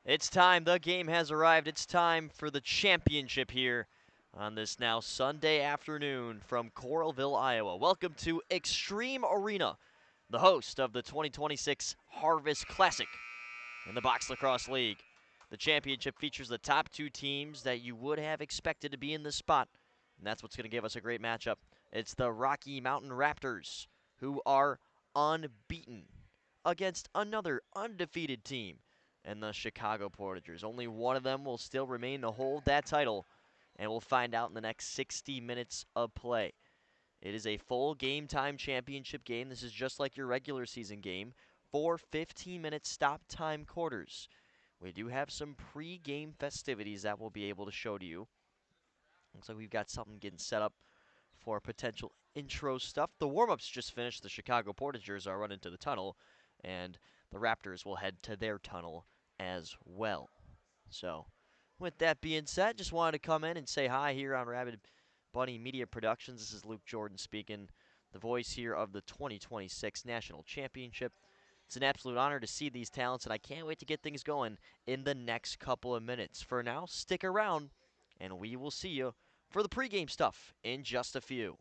It's time. The game has arrived. It's time for the championship here on this now Sunday afternoon from Coralville, Iowa. Welcome to Extreme Arena, the host of the 2026 Harvest Classic in the Box Lacrosse League. The championship features the top two teams that you would have expected to be in this spot, and that's what's going to give us a great matchup. It's the Rocky Mountain Raptors, who are unbeaten, against another undefeated team and the Chicago Portagers. Only one of them will still remain to hold that title, and we'll find out in the next 60 minutes of play. It is a full game time championship game. This is just like your regular season game. 4 15-minute stop time quarters. We do have some pre-game festivities that we'll be able to show to you. Looks like we've got something getting set up for potential intro stuff. The warm-ups just finished. The Chicago Portagers are running to the tunnel, and the Raptors will head to their tunnel as well. So, with that being said, just wanted to come in and say hi here on Rabid Bunny Media Productions. This is Luke Jordan speaking, the voice here of the 2026 National Championship. It's an absolute honor to see these talents, and I can't wait to get things going in the next couple of minutes. For now, stick around, and we will see you for the pregame stuff in just a few.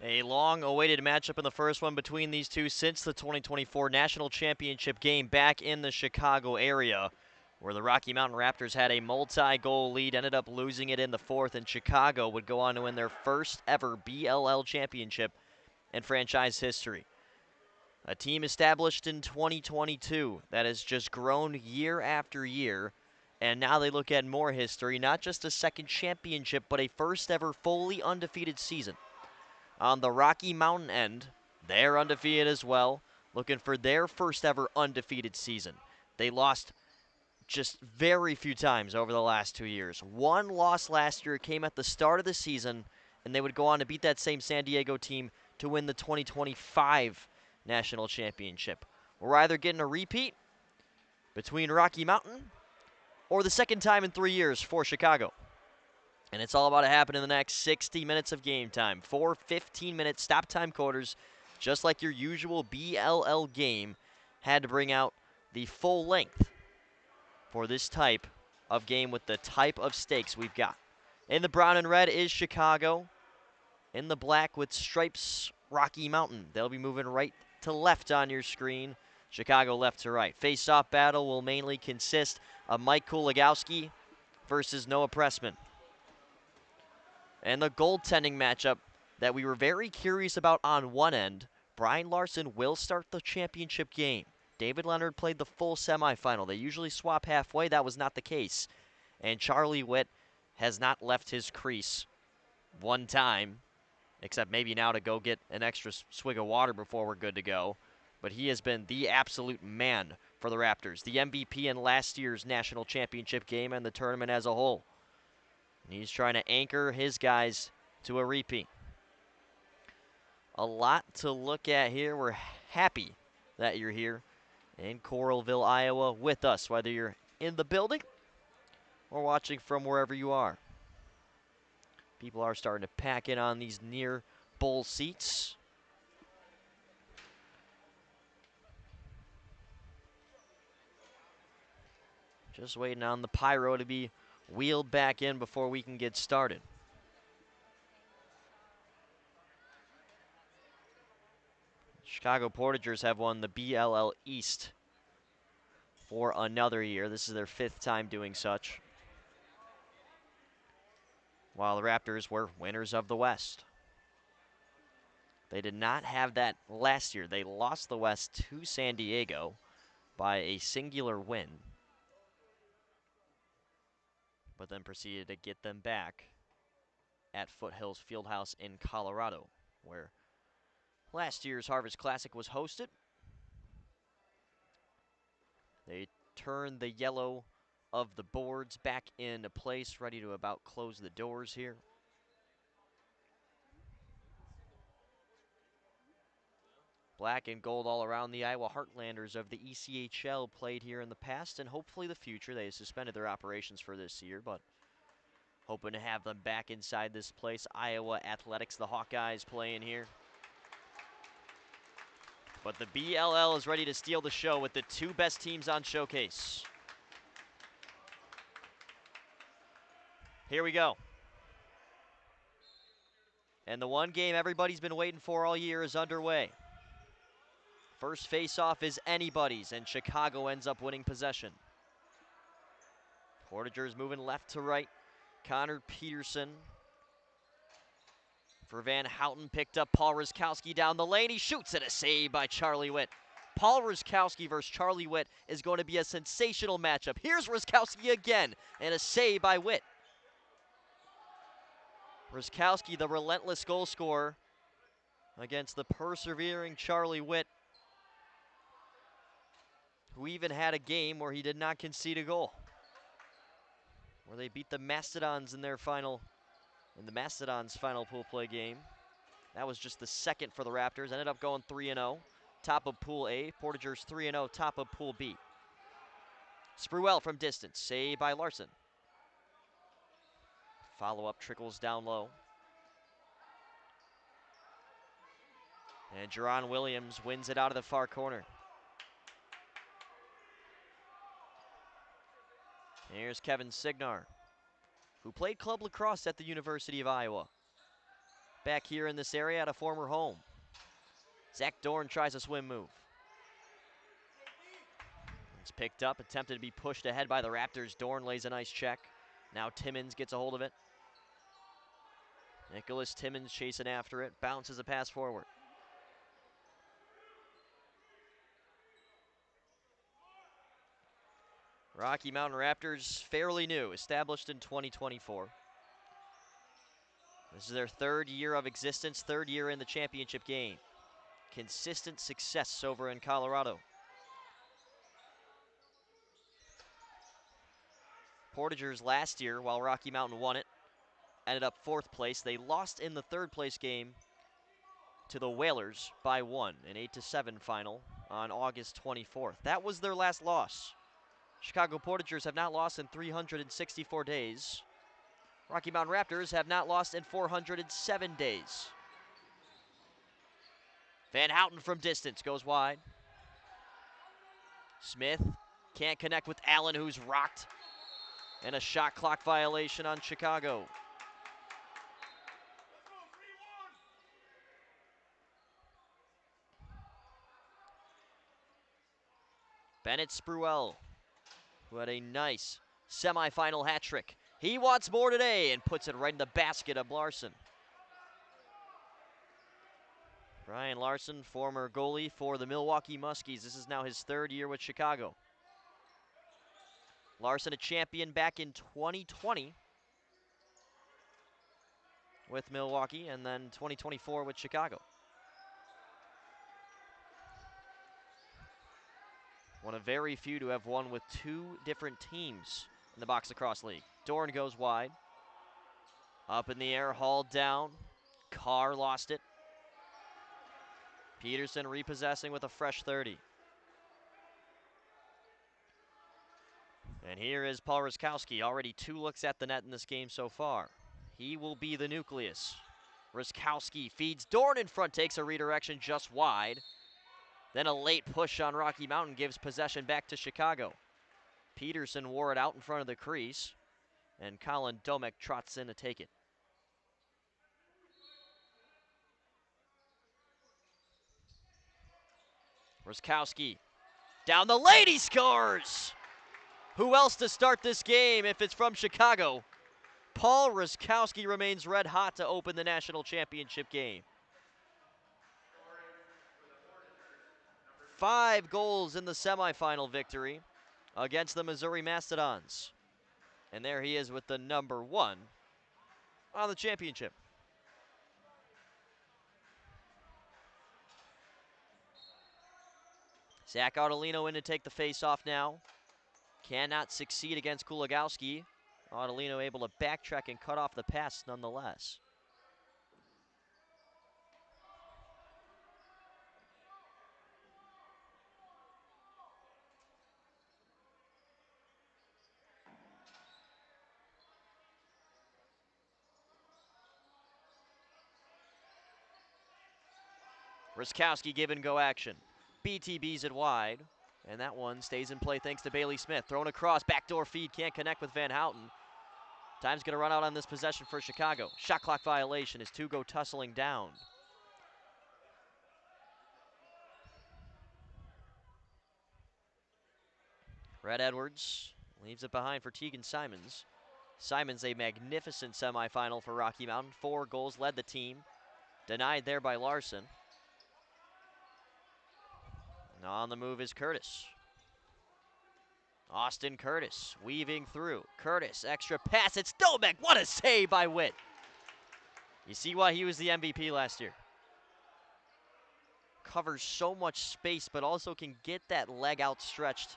A long-awaited matchup in the first one between these two since the 2024 National Championship game back in the Chicago area, where the Rocky Mountain Raptors had a multi-goal lead, ended up losing it in the fourth, and Chicago would go on to win their first ever BLL championship in franchise history. A team established in 2022 that has just grown year after year, and now they look at more history, not just a second championship, but a first ever fully undefeated season. On the Rocky Mountain end, they're undefeated as well, looking for their first ever undefeated season. They lost just very few times over the last 2 years. One loss last year came at the start of the season, and they would go on to beat that same San Diego team to win the 2025 National Championship. We're either getting a repeat between Rocky Mountain or the second time in 3 years for Chicago. And it's all about to happen in the next 60 minutes of game time. 4 15-minute stop time quarters, just like your usual BLL game. Had to bring out the full length for this type of game with the type of stakes we've got. In the brown and red is Chicago. In the black with stripes, Rocky Mountain. They'll be moving right to left on your screen. Chicago left to right. Face-off battle will mainly consist of Mike Kuligowski versus Noah Pressman. And the goaltending matchup that we were very curious about on one end, Brian Larson will start the championship game. David Leonard played the full semifinal. They usually swap halfway. That was not the case. And Charlie Witt has not left his crease one time, except maybe now to go get an extra swig of water before we're good to go. But he has been the absolute man for the Raptors, the MVP in last year's national championship game and the tournament as a whole. And he's trying to anchor his guys to a repeat. A lot to look at here. We're happy that you're here in Coralville, Iowa with us, whether you're in the building or watching from wherever you are. People are starting to pack in on these near bowl seats. Just waiting on the pyro to be wheeled back in before we can get started. Chicago Portagers have won the BLL East for another year. This is their 5th time doing such, while the Raptors were winners of the West. They did not have that last year. They lost the West to San Diego by a singular win, but then proceeded to get them back at Foothills Fieldhouse in Colorado, where last year's Harvest Classic was hosted. They turned the yellow of the boards back into place, ready to about close the doors here. Black and gold all around. The Iowa Heartlanders of the ECHL played here in the past and hopefully the future. They suspended their operations for this year, but hoping to have them back inside this place. Iowa Athletics, the Hawkeyes, playing here. But the BLL is ready to steal the show with the 2 best teams on showcase. Here we go. And the one game everybody's been waiting for all year is underway. First face-off is anybody's, and Chicago ends up winning possession. Portagers moving left to right. Connor Peterson for Van Houten, picked up Paul Ruskowski down the lane. He shoots it, a save by Charlie Witt. Paul Ruskowski versus Charlie Witt is going to be a sensational matchup. Here's Ruskowski again, and a save by Witt. Ruskowski, the relentless goal scorer, against the persevering Charlie Witt, who even had a game where he did not concede a goal, where they beat the Mastodons in the Mastodons' final pool play game. That was just the second for the Raptors. Ended up going 3-0, top of Pool A. Portagers 3-0, top of Pool B. Spruell from distance, save by Larson. Follow-up trickles down low. And Jerron Williams wins it out of the far corner. Here's Kevin Signar, who played club lacrosse at the University of Iowa. back here in this area at a former home. Zach Dorn tries a swim move. It's picked up, attempted to be pushed ahead by the Raptors. Dorn lays a nice check. Now Timmons gets a hold of it. Nicholas Timmons chasing after it, bounces a pass forward. Rocky Mountain Raptors, fairly new, established in 2024. This is their third year of existence, third year in the championship game. Consistent success over in Colorado. Portagers last year, while Rocky Mountain won it, ended up 4th place. They lost in the 3rd place game to the Whalers by 1, an 8-7 final on August 24th. That was their last loss. Chicago Portagers have not lost in 364 days. Rocky Mountain Raptors have not lost in 407 days. Van Houten from distance goes wide. Smith can't connect with Allen, who's rocked. And a shot clock violation on Chicago. Bennett Spruell, who had a nice semifinal hat trick. He wants more today and puts it right in the basket of Larson. Brian Larson, former goalie for the Milwaukee Muskies. This is now his 3rd year with Chicago. Larson, a champion back in 2020 with Milwaukee, and then 2024 with Chicago. One of very few to have won with 2 different teams in the Box Lacrosse League. Dorn goes wide. Up in the air, hauled down. Carr lost it. Peterson repossessing with a fresh 30. And here is Paul Ruskowski, already 2 looks at the net in this game so far. He will be the nucleus. Ruskowski feeds Dorn in front, takes a redirection just wide. Then a late push on Rocky Mountain gives possession back to Chicago. Peterson wore it out in front of the crease, and Colin Domek trots in to take it. Ruskowski down the lane, he scores! Who else to start this game if it's from Chicago? Paul Ruskowski remains red hot to open the national championship game. 5 goals in the semifinal victory against the Missouri Mastodons. And there he is with the number 1 on the championship. Zach Audolino in to take the face-off now. Cannot succeed against Kulagowski. Audolino able to backtrack and cut off the pass nonetheless. Ruskowski give and go action. BTB's it wide. And that one stays in play thanks to Bailey Smith. Thrown across, backdoor feed, can't connect with Van Houten. Time's gonna run out on this possession for Chicago. Shot clock violation as 2 go tussling down. Red Edwards leaves it behind for Tegan Simons. Simons, a magnificent semifinal for Rocky Mountain. 4 goals, led the team. Denied there by Larson. And on the move is Curtis. Austin Curtis weaving through. Curtis, extra pass. It's Domek. What a save by Witt. You see why he was the MVP last year. Covers so much space, but also can get that leg outstretched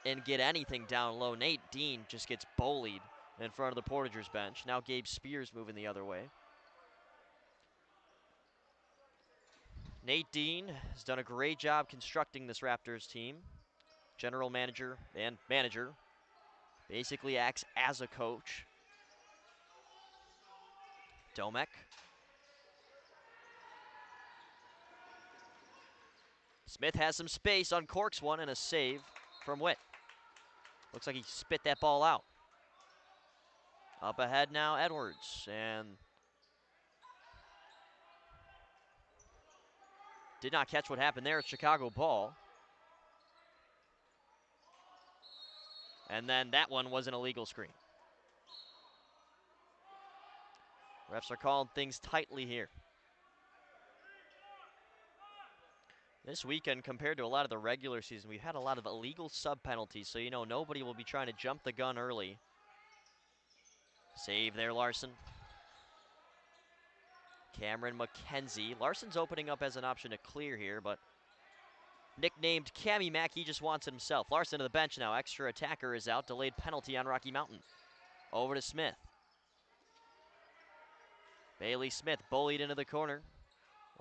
and get anything down low. Nate Dean just gets bullied in front of the Portagers bench. Now Gabe Spears moving the other way. Nate Dean has done a great job constructing this Raptors team. General manager and manager. Basically acts as a coach. Domek. Smith has some space, uncorks one, and a save from Witt. Looks like he spit that ball out. Up ahead now, Edwards. And Did not catch what happened there. It's Chicago ball. And then that one was an illegal screen. Refs are calling things tightly here. This weekend, compared to a lot of the regular season, we've had a lot of illegal sub penalties, so you know nobody will be trying to jump the gun early. Save there, Larson. Cameron McKenzie. Larson's opening up as an option to clear here, but nicknamed Cammy Mack, he just wants it himself. Larson to the bench now. Extra attacker is out. Delayed penalty on Rocky Mountain. Over to Smith. Bailey Smith bullied into the corner.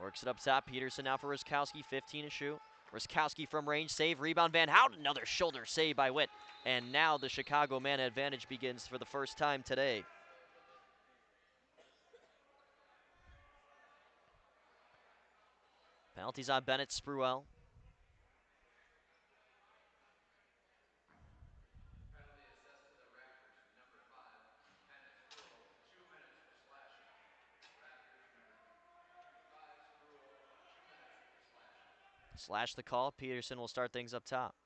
Works it up top. Peterson now for Ruskowski. 15 to shoot. Ruskowski from range. Save. Rebound. Van Houten. Another shoulder save by Witt. And now the Chicago man advantage begins for the first time today. Penalties on Bennett, Spruell. Penalty assessed to the Raptors, number 5, Kenneth Rule, 2 minutes for slashing. Raptors, number 5, Rule, 2 minutes for slashing. Slash the call. Peterson will start things up top.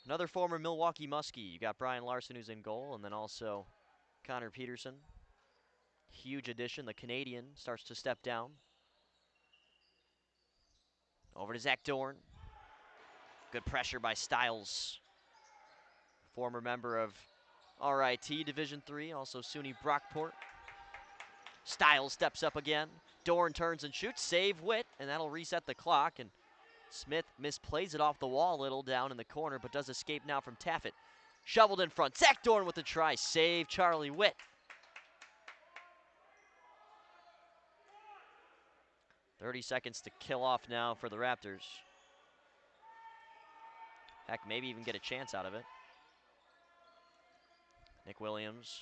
Another former Milwaukee Muskie. You got Brian Larson, who's in goal, and then also Connor Peterson. Huge addition. The Canadian starts to step down. Over to Zach Dorn. Good pressure by Stiles. Former member of RIT Division III, also SUNY Brockport. Stiles steps up again. Dorn turns and shoots. Save Witt, and that'll reset the clock. And Smith misplays it off the wall a little down in the corner, but does escape now from Taffet. Shoveled in front. Zach Dorn with the try. Save Charlie Witt. 30 seconds to kill off now for the Raptors. Heck, maybe even get a chance out of it. Nick Williams.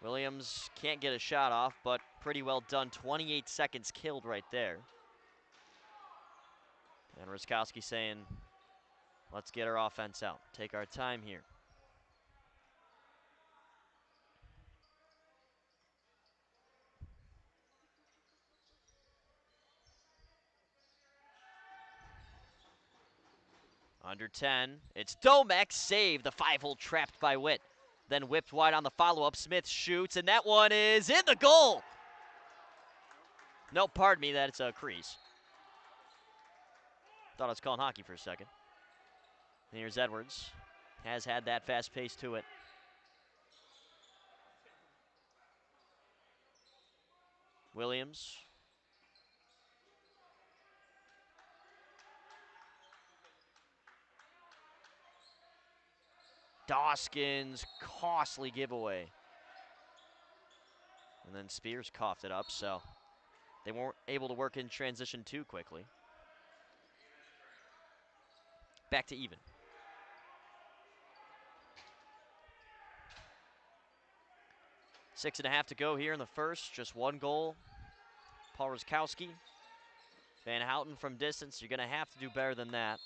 Williams can't get a shot off, but pretty well done. 28 seconds killed right there. And Ruskowski saying, let's get our offense out. Take our time here. Under 10, it's Domek, save. The 5-hole trapped by Witt. Then whipped wide on the follow-up. Smith shoots, and that one is in the goal. No, pardon me, that's a crease. Thought I was calling hockey for a second. Here's Edwards. Has had that fast pace to it. Williams. Dawkins, costly giveaway. And then Spears coughed it up, so they weren't able to work in transition too quickly. Back to even. Six and a half to go here in the first. Just one goal. Paul Ruskowski. Van Houten from distance. You're going to have to do better than that.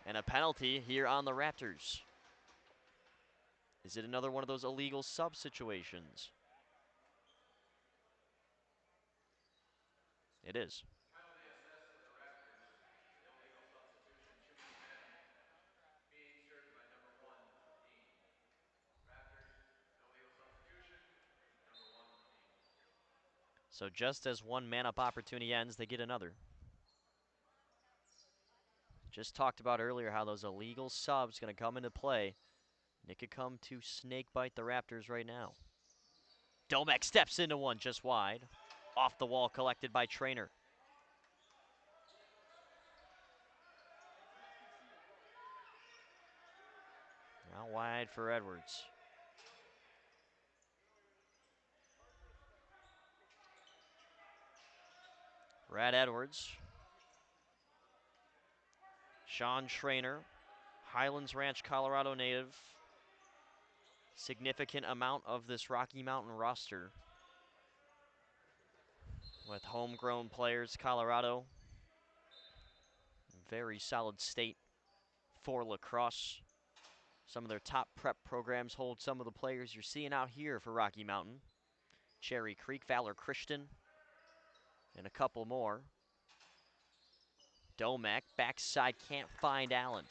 And a penalty here on the Raptors. Is it another one of those illegal sub situations? It is. Penalty assessed to the Raptors, illegal substitution, choosing men, being served by number 1, Dean. Raptors, illegal substitution, number 1, Dean. So just as one man-up opportunity ends, they get another. Just talked about earlier how those illegal subs going to come into play. And it could come to snakebite the Raptors right now. Domek steps into one just wide. Off the wall, collected by Trainer. Out wide for Edwards. Brad Edwards. Sean Trainer, Highlands Ranch, Colorado native. Significant amount of this Rocky Mountain roster with homegrown players. Colorado, very solid state for lacrosse. Some of their top prep programs hold some of the players you're seeing out here for Rocky Mountain. Cherry Creek, Valor Christian, and a couple more. Domek, backside, can't find Allen.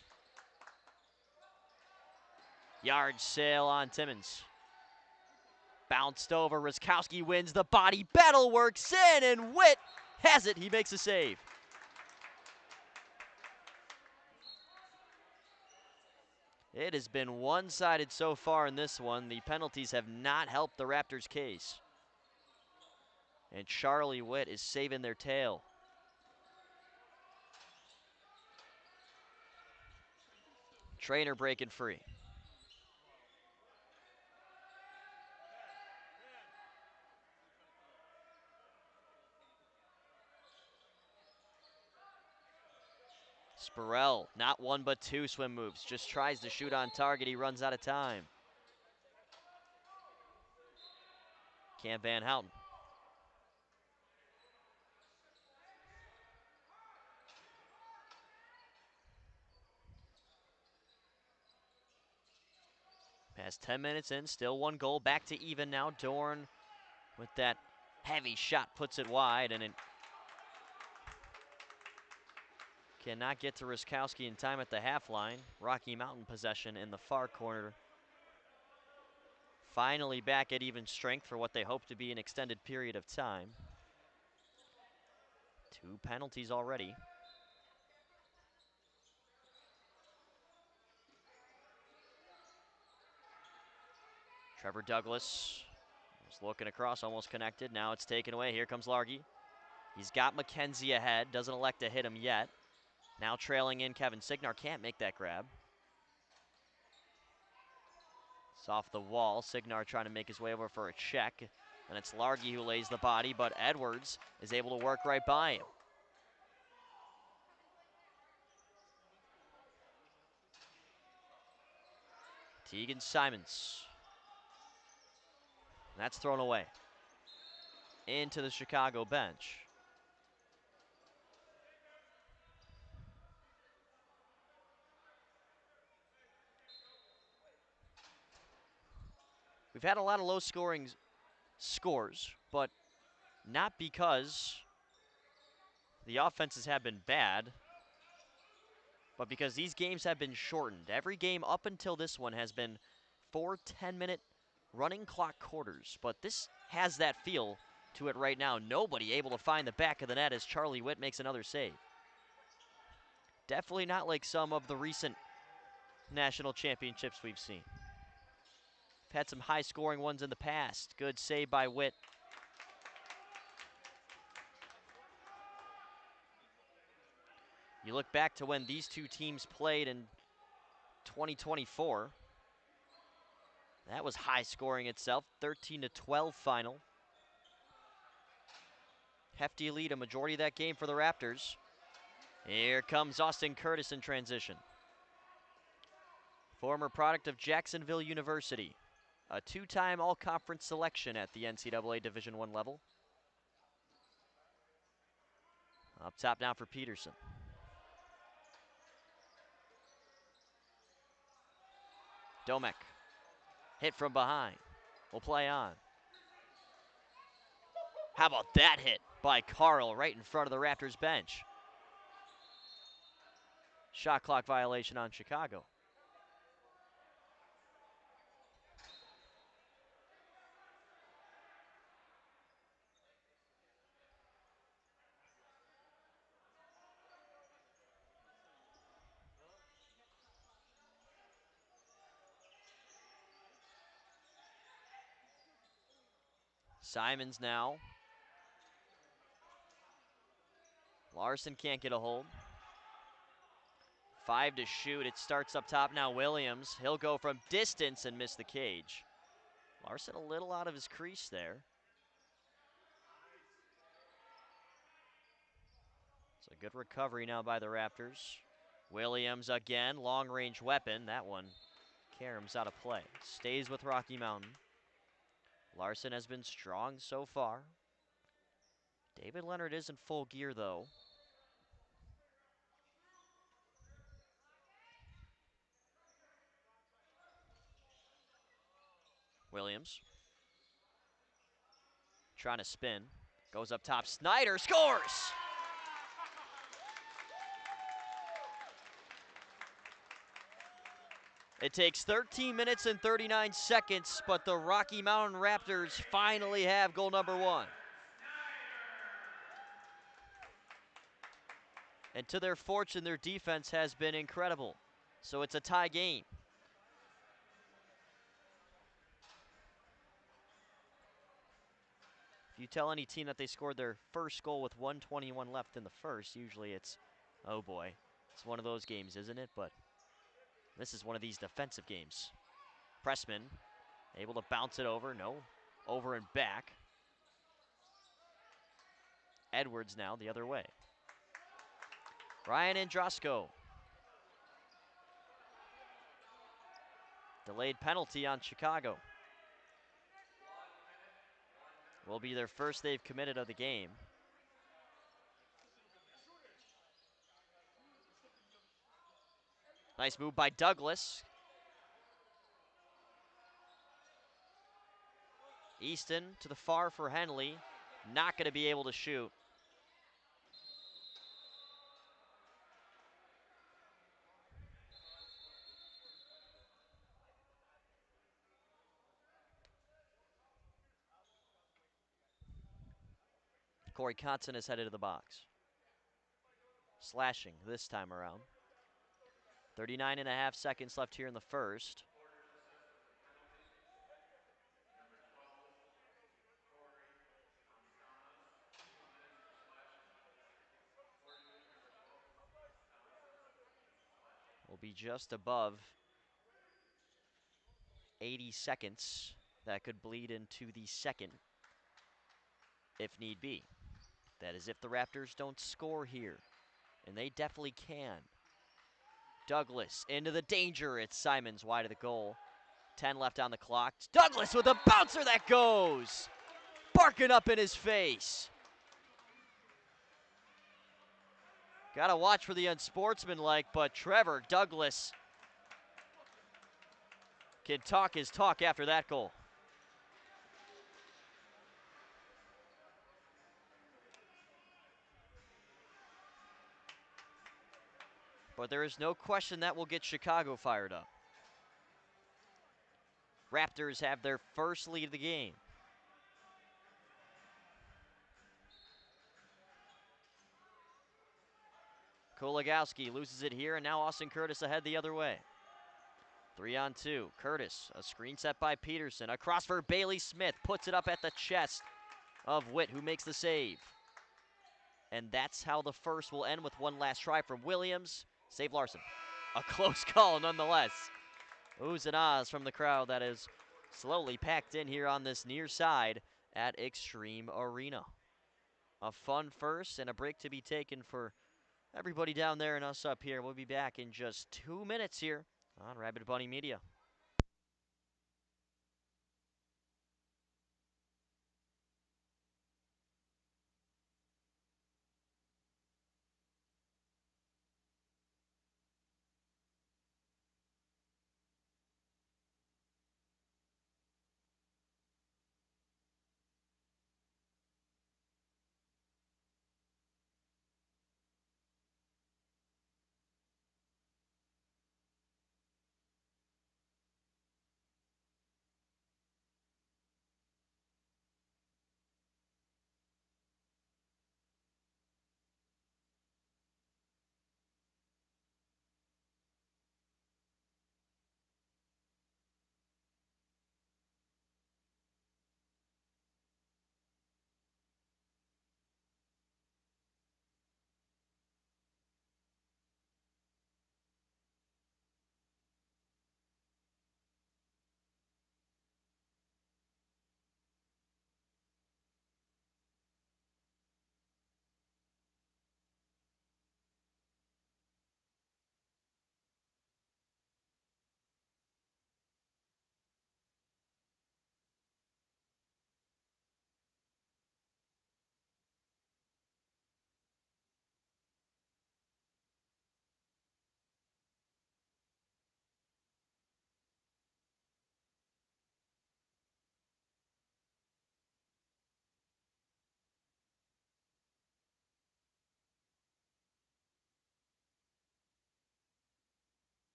Yard sale on Timmons. Bounced over, Ruskowski wins the body battle, works in, and Witt has it. He makes a save. It has been one-sided so far in this one. The penalties have not helped the Raptors' case. And Charlie Witt is saving their tail. Trainer breaking free. Spurrell, not one but two swim moves. Just tries to shoot on target. He runs out of time. Cam Van Houten. Past 10 minutes in, still one goal. Back to even now. Dorn with that heavy shot puts it wide, and it cannot get to Ruskowski in time at the half line. Rocky Mountain possession in the far corner. Finally back at even strength for what they hope to be an extended period of time. 2 penalties already. Trevor Douglas was looking across, almost connected. Now it's taken away. Here comes Largy. He's got McKenzie ahead, doesn't elect to hit him yet. Now trailing in Kevin Signar, can't make that grab. It's off the wall. Signar trying to make his way over for a check. And it's Largy who lays the body, but Edwards is able to work right by him. Tegan Simons. That's thrown away. Into the Chicago bench. We've had a lot of low-scoring scores, but not because the offenses have been bad, but because these games have been shortened. Every game up until this one has been 4 10-minute running clock quarters, but this has that feel to it right now. Nobody able to find the back of the net as Charlie Witt makes another save. Definitely not like some of the recent national championships we've seen. We've had some high-scoring ones in the past. Good save by Witt. You look back to when these two teams played in 2024. That was high scoring itself, 13-12 final. Hefty lead, a majority of that game for the Raptors. Here comes Austin Curtis in transition. Former product of Jacksonville University, a 2-time all-conference selection at the NCAA Division I level. Up top now for Peterson. Domek, hit from behind, will play on. How about that hit by Carl right in front of the Raptors bench? Shot clock violation on Chicago. Simons now. Larson can't get a hold. 5 to shoot. It starts up top now. Williams. He'll go from distance and miss the cage. Larson a little out of his crease there. It's a good recovery now by the Raptors. Williams again. Long range weapon. That one caroms out of play. Stays with Rocky Mountain. Larson has been strong so far. David Leonard is in full gear, though. Williams trying to spin. Goes up top. Snyder scores! It takes 13 minutes and 39 seconds, but the Rocky Mountain Raptors finally have goal number 1. And to their fortune, their defense has been incredible. So it's a tie game. If you tell any team that they scored their first goal with 1:21 left in the first, usually it's, oh boy, it's one of those games, isn't it? But this is one of these defensive games. Pressman able to bounce it over. No, over and back. Edwards now the other way. Ryan Androsco. Delayed penalty on Chicago. Will be their first they've committed of the game. Nice move by Douglas. Easton to the far for Henley. Not going to be able to shoot. Corey Kotzen is headed to the box. Slashing this time around. 39 and a half seconds left here in the first. Will be just above 80 seconds. That could bleed into the second if need be. That is if the Raptors don't score here. And they definitely can. Douglas into the danger. It's Simons wide of the goal. 10 left on the clock. It's Douglas with a bouncer that goes. Barking up in his face. Gotta watch for the unsportsmanlike, but Trevor Douglas can talk his talk after that goal. But there is no question that will get Chicago fired up. Raptors have their first lead of the game. Kolagowski loses it here, and now Austin Curtis ahead the other way. 3-on-2. Curtis, a screen set by Peterson. Across for Bailey Smith. Puts it up at the chest of Witt, who makes the save. And that's how the first will end, with one last try from Williams. Save Larson. A close call nonetheless. Oohs and ahs from the crowd that is slowly packed in here on this near side at Extreme Arena. A fun first and a break to be taken for everybody down there and us up here. We'll be back in just 2 minutes here on Rabbit Bunny Media.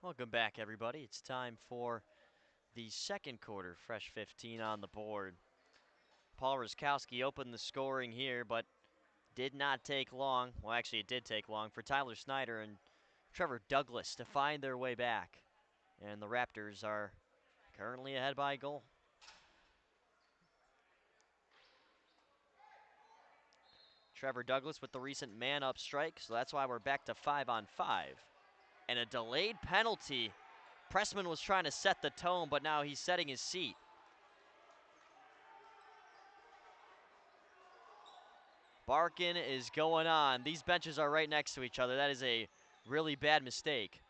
Welcome back, everybody. It's time for the second quarter. Fresh 15 on the board. Paul Ruskowski opened the scoring here, but did not take long. Well, actually, it did take long for Tyler Snyder and Trevor Douglas to find their way back. And the Raptors are currently ahead by a goal. Trevor Douglas with the recent man-up strike, so that's why we're back to 5-on-5. And a delayed penalty. Pressman was trying to set the tone, but now he's setting his seat. Barkin is going on. These benches are right next to each other. That is a really bad mistake.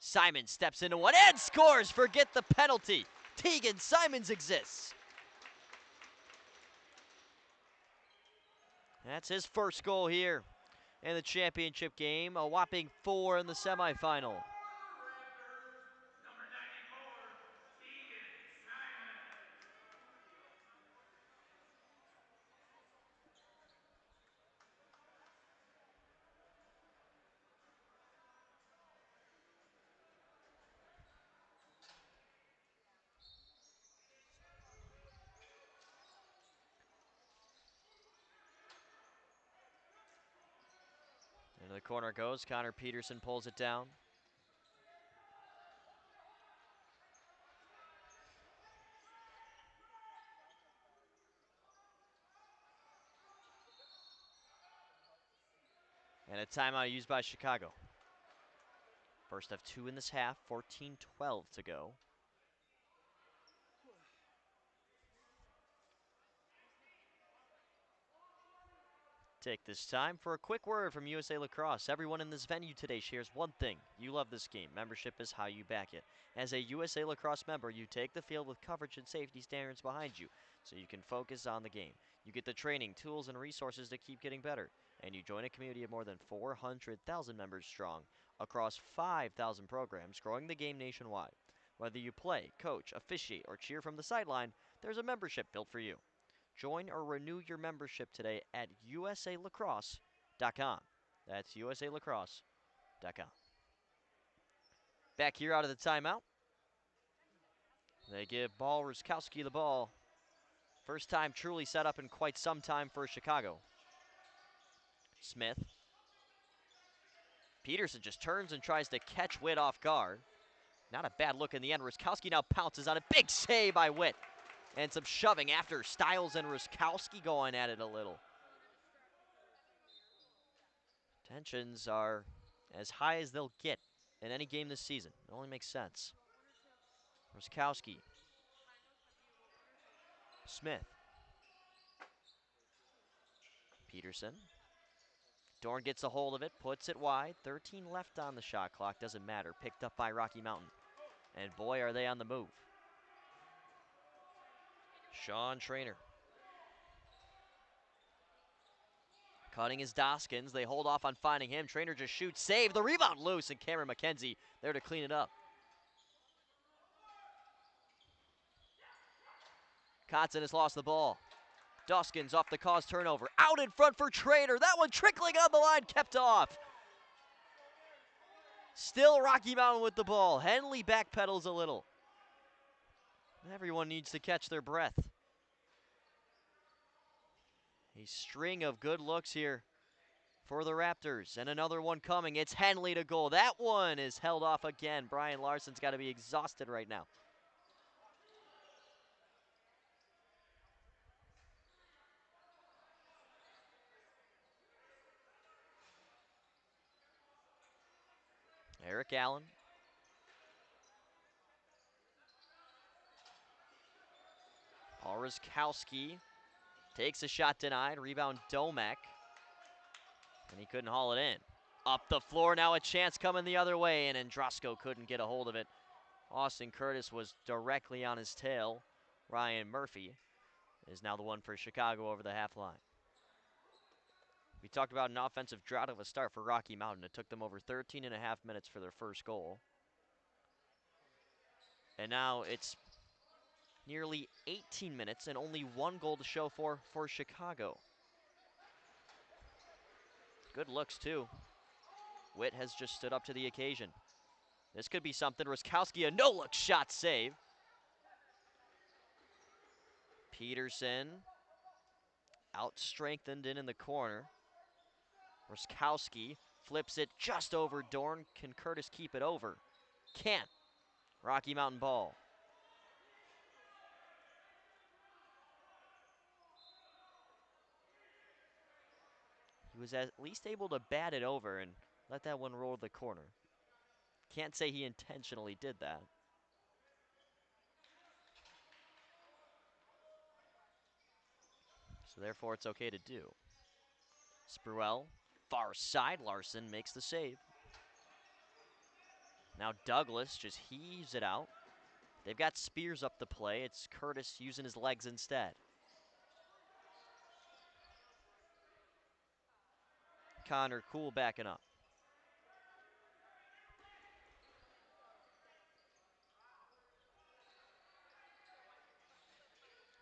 Simon steps into one and scores. Forget the penalty. Tegan Simons exists. That's his first goal here in the championship game. A whopping 4 in the semifinal. Into the corner goes. Connor Peterson pulls it down. And a timeout used by Chicago. First of 2 in this half, 14-12 to go. Take this time for a quick word from USA Lacrosse. Everyone in this venue today shares one thing. You love this game. Membership is how you back it. As a USA Lacrosse member, you take the field with coverage and safety standards behind you so you can focus on the game. You get the training, tools, and resources to keep getting better. And you join a community of more than 400,000 members strong across 5,000 programs growing the game nationwide. Whether you play, coach, officiate, or cheer from the sideline, there's a membership built for you. Join or renew your membership today at usalacrosse.com. That's usalacrosse.com. Back here out of the timeout. They give Paul Ruskowski the ball. First time truly set up in quite some time for Chicago. Smith. Peterson just turns and tries to catch Witt off guard. Not a bad look in the end. Ruskowski now pounces on a big save by Witt. And some shoving after Stiles and Ruskowski going at it a little. Tensions are as high as they'll get in any game this season. It only makes sense. Ruskowski. Smith. Peterson. Dorn gets a hold of it, puts it wide. 13 left on the shot clock, doesn't matter. Picked up by Rocky Mountain. And boy, are they on the move. Sean Trainer. Cutting is Doskins. They hold off on finding him. Trainer just shoots, save. The rebound loose, and Cameron McKenzie there to clean it up. Kotzen has lost the ball. Doskins off the cause turnover. Out in front for Trainer. That one trickling on the line, kept off. Still Rocky Mountain with the ball. Henley backpedals a little. Everyone needs to catch their breath. A string of good looks here for the Raptors. And another one coming. It's Henley to goal. That one is held off again. Brian Larson's got to be exhausted right now. Eric Allen. Paul Ruskowski takes a shot denied. Rebound Domek. And he couldn't haul it in. Up the floor, now a chance coming the other way, and Androsco couldn't get a hold of it. Austin Curtis was directly on his tail. Ryan Murphy is now the one for Chicago over the half line. We talked about an offensive drought of a start for Rocky Mountain. It took them over 13 and a half minutes for their first goal. And now it's nearly 18 minutes and only one goal to show for Chicago. Good looks, too. Witt has just stood up to the occasion. This could be something. Ruskowski, a no-look shot save. Peterson out-strengthened in the corner. Ruskowski flips it just over Dorn. Can Curtis keep it over? Can't. Rocky Mountain ball. He was at least able to bat it over and let that one roll to the corner. Can't say he intentionally did that. So therefore it's okay to do. Spruell, far side, Larson makes the save. Now Douglas just heaves it out. They've got Spears up the play. It's Curtis using his legs instead. Connor Cool backing up.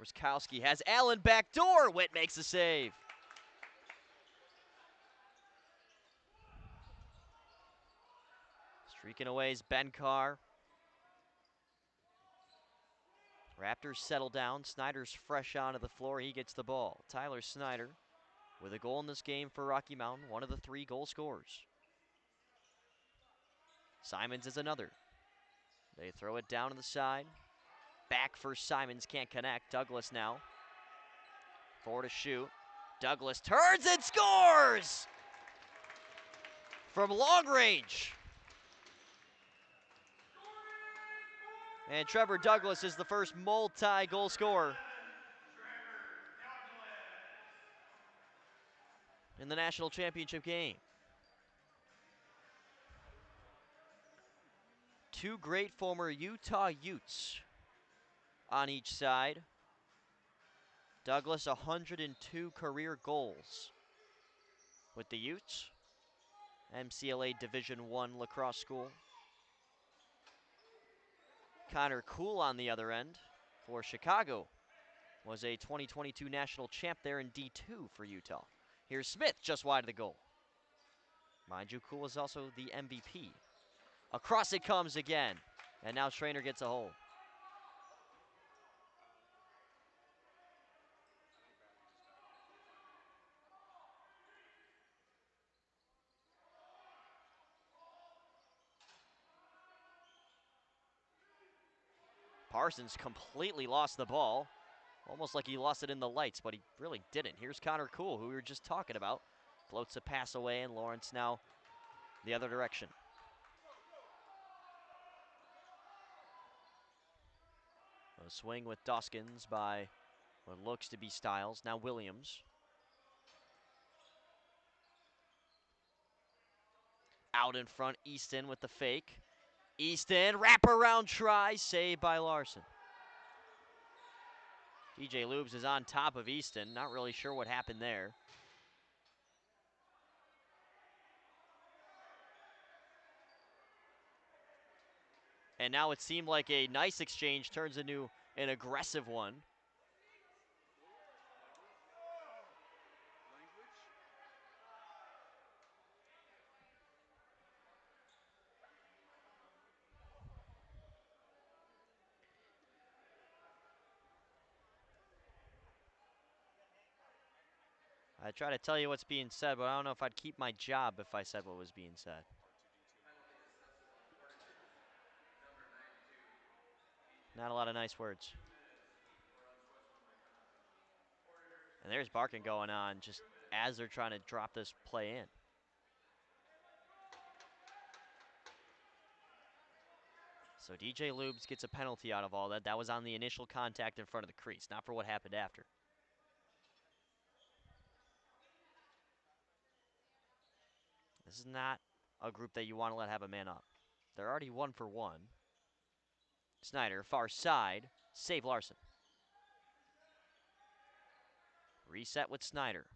Ruskowski has Allen backdoor. Witt makes the save. Streaking away is Ben Carr. Raptors settle down. Snyder's fresh onto the floor. He gets the ball. Tyler Snyder with a goal in this game for Rocky Mountain, one of the 3 goal scorers. Simons is another. They throw it down to the side. Back for Simons, can't connect. Douglas now. Forward to shoot. Douglas turns and scores! From long range. And Trevor Douglas is the first multi-goal scorer in the national championship game. 2 great former Utah Utes on each side. Douglas, 102 career goals with the Utes. MCLA Division I lacrosse school. Connor Cool on the other end for Chicago. Was a 2022 national champ there in D2 for Utah. Here's Smith just wide of the goal. Mind you, Cool is also the MVP. Across it comes again. And now Schraner gets a hold. Parsons completely lost the ball. Almost like he lost it in the lights, but he really didn't. Here's Connor Cool, who we were just talking about. Floats a pass away, and Lawrence now the other direction. A swing with Doskins by what looks to be Styles. Now Williams. Out in front, Easton with the fake. Easton, wraparound try, saved by Larson. DJ Lubes is on top of Easton. Not really sure what happened there. And now it seemed like a nice exchange turns into an aggressive one. I try to tell you what's being said, but I don't know if I'd keep my job if I said what was being said. Not a lot of nice words. And there's barking going on just as they're trying to drop this play in. So DJ Lubes gets a penalty out of all that. That was on the initial contact in front of the crease, not for what happened after. This is not a group that you want to let have a man up. They're already 1 for 1. Snyder, far side, save Larson. Reset with Snyder.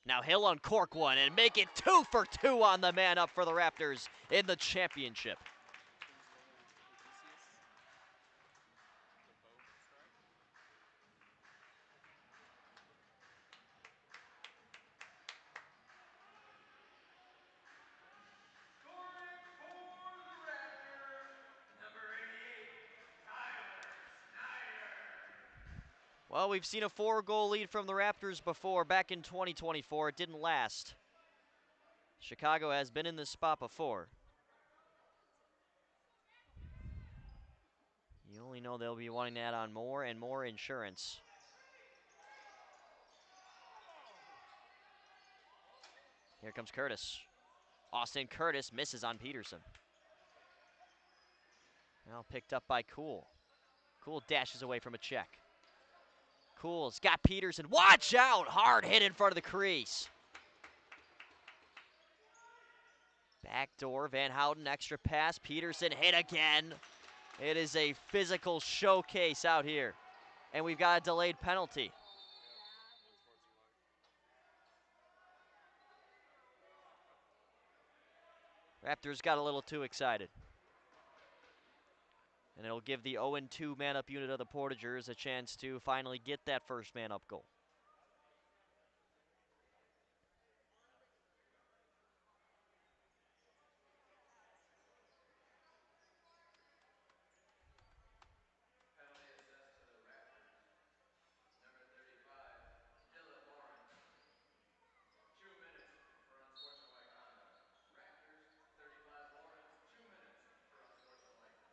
Now he'll uncork one and make it 2 for 2 on the man up for the Raptors in the championship. Well, we've seen a 4-goal lead from the Raptors before, back in 2024. It didn't last. Chicago has been in this spot before. You only know they'll be wanting to add on more and more insurance. Here comes Curtis. Austin Curtis misses on Peterson. Now picked up by Cool. Cool dashes away from a check. Cool's got Peterson. Watch out! Hard hit in front of the crease. Backdoor, Van Houten, extra pass. Peterson hit again. It is a physical showcase out here. And we've got a delayed penalty. Raptors got a little too excited. And it'll give the 0-2 man-up unit of the Portagers a chance to finally get that first man-up goal. Penalty assessed to the Raptors. Number 35, Dylan Lawrence. 2 minutes for unsportsmanlike conduct. Raptors, 35 Lawrence, 2 minutes for unsportsmanlikeness.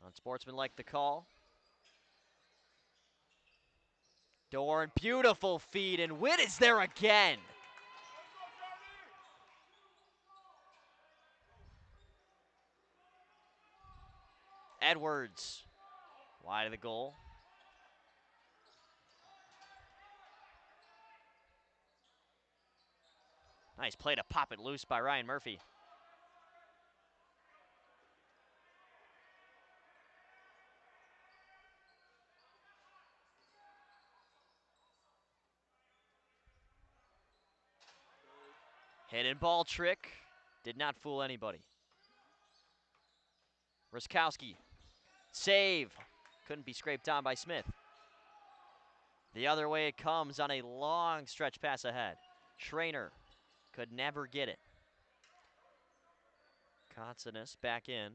Unsportsmanlike the call. Dorn, beautiful feed, and Witt is there again. Edwards, wide of the goal. Nice play to pop it loose by Ryan Murphy. Hidden ball trick, did not fool anybody. Ruskowski, save, couldn't be scraped down by Smith. The other way it comes on a long stretch pass ahead. Trainer could never get it. Kotsanis back in.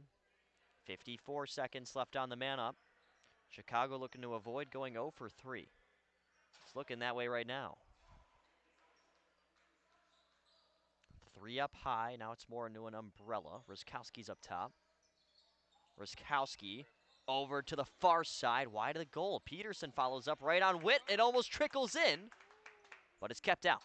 54 seconds left on the man up. Chicago looking to avoid going 0 for 3. It's looking that way right now. 3 up high, now it's more into an umbrella. Ruskowski's up top. Ruskowski over to the far side, wide of the goal. Peterson follows up right on Witt. It almost trickles in, but it's kept out.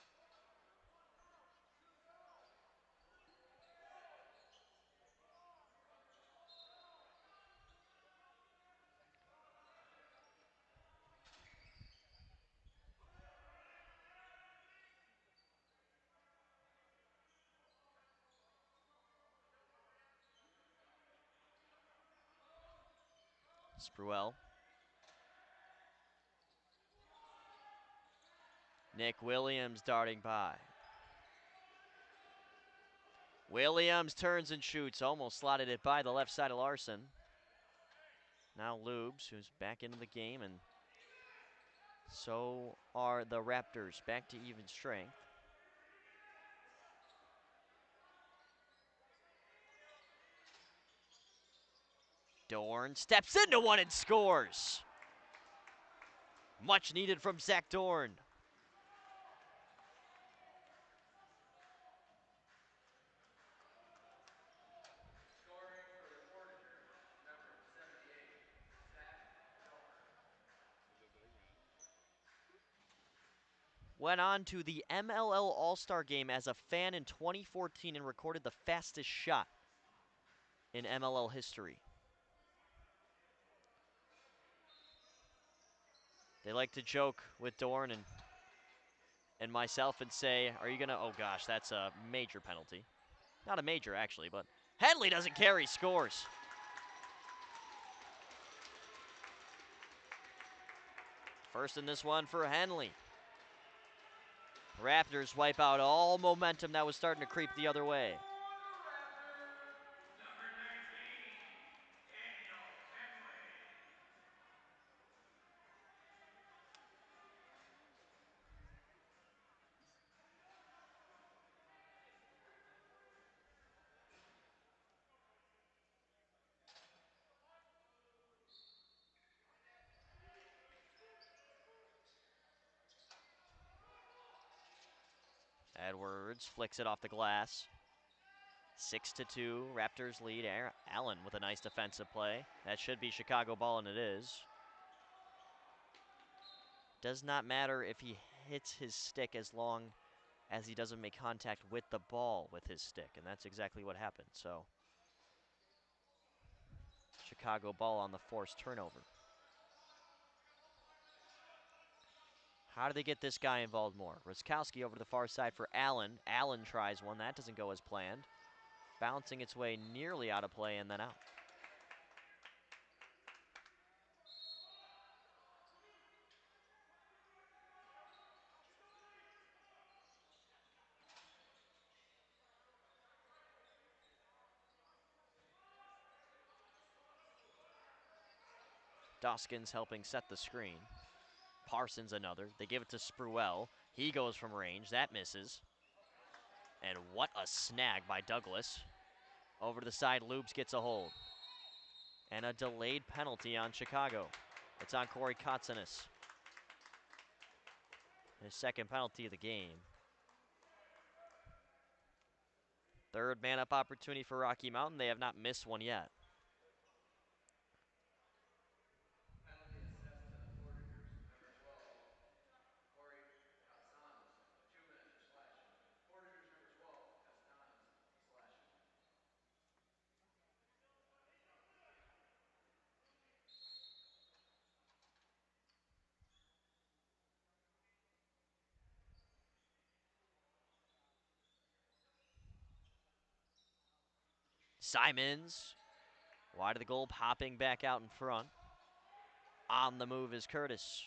Spruell. Nick Williams darting by. Williams turns and shoots, almost slotted it by the left side of Larson. Now Lubes, who's back into the game, and so are the Raptors, back to even strength. Dorn steps into one and scores. Much needed from Zach Dorn. Scoring for the Portagers, number 78, Zach Dorn. Went on to the MLL All-Star Game as a fan in 2014 and recorded the fastest shot in MLL history. They like to joke with Dorn and myself and say, are you gonna, oh gosh, that's a major penalty. Not a major, actually, but Henley doesn't care, he scores. First in this one for Henley. Raptors wipe out all momentum that was starting to creep the other way. Number 19, Daniel Henley. Edwards flicks it off the glass. 6-2, Raptors lead. Allen with a nice defensive play. That should be Chicago ball, and it is. Does not matter if he hits his stick as long as he doesn't make contact with the ball with his stick, and that's exactly what happened. So, Chicago ball on the forced turnover. How do they get this guy involved more? Ruskowski over to the far side for Allen. Allen tries one. That doesn't go as planned. Bouncing its way nearly out of play and then out. Doskins helping set the screen. Parsons another. They give it to Spruell. He goes from range. That misses. And what a snag by Douglas. Over to the side, Lubes gets a hold. And a delayed penalty on Chicago. It's on Corey Kotsanis. His second penalty of the game. Third man-up opportunity for Rocky Mountain. They have not missed one yet. Penalty assessed to the Portagers, number 12, Corey Katsanis, 2 minutes for slashing. Portagers, number 12, Castanis, slashing. Simons, wide of the goal, popping back out in front. On the move is Curtis.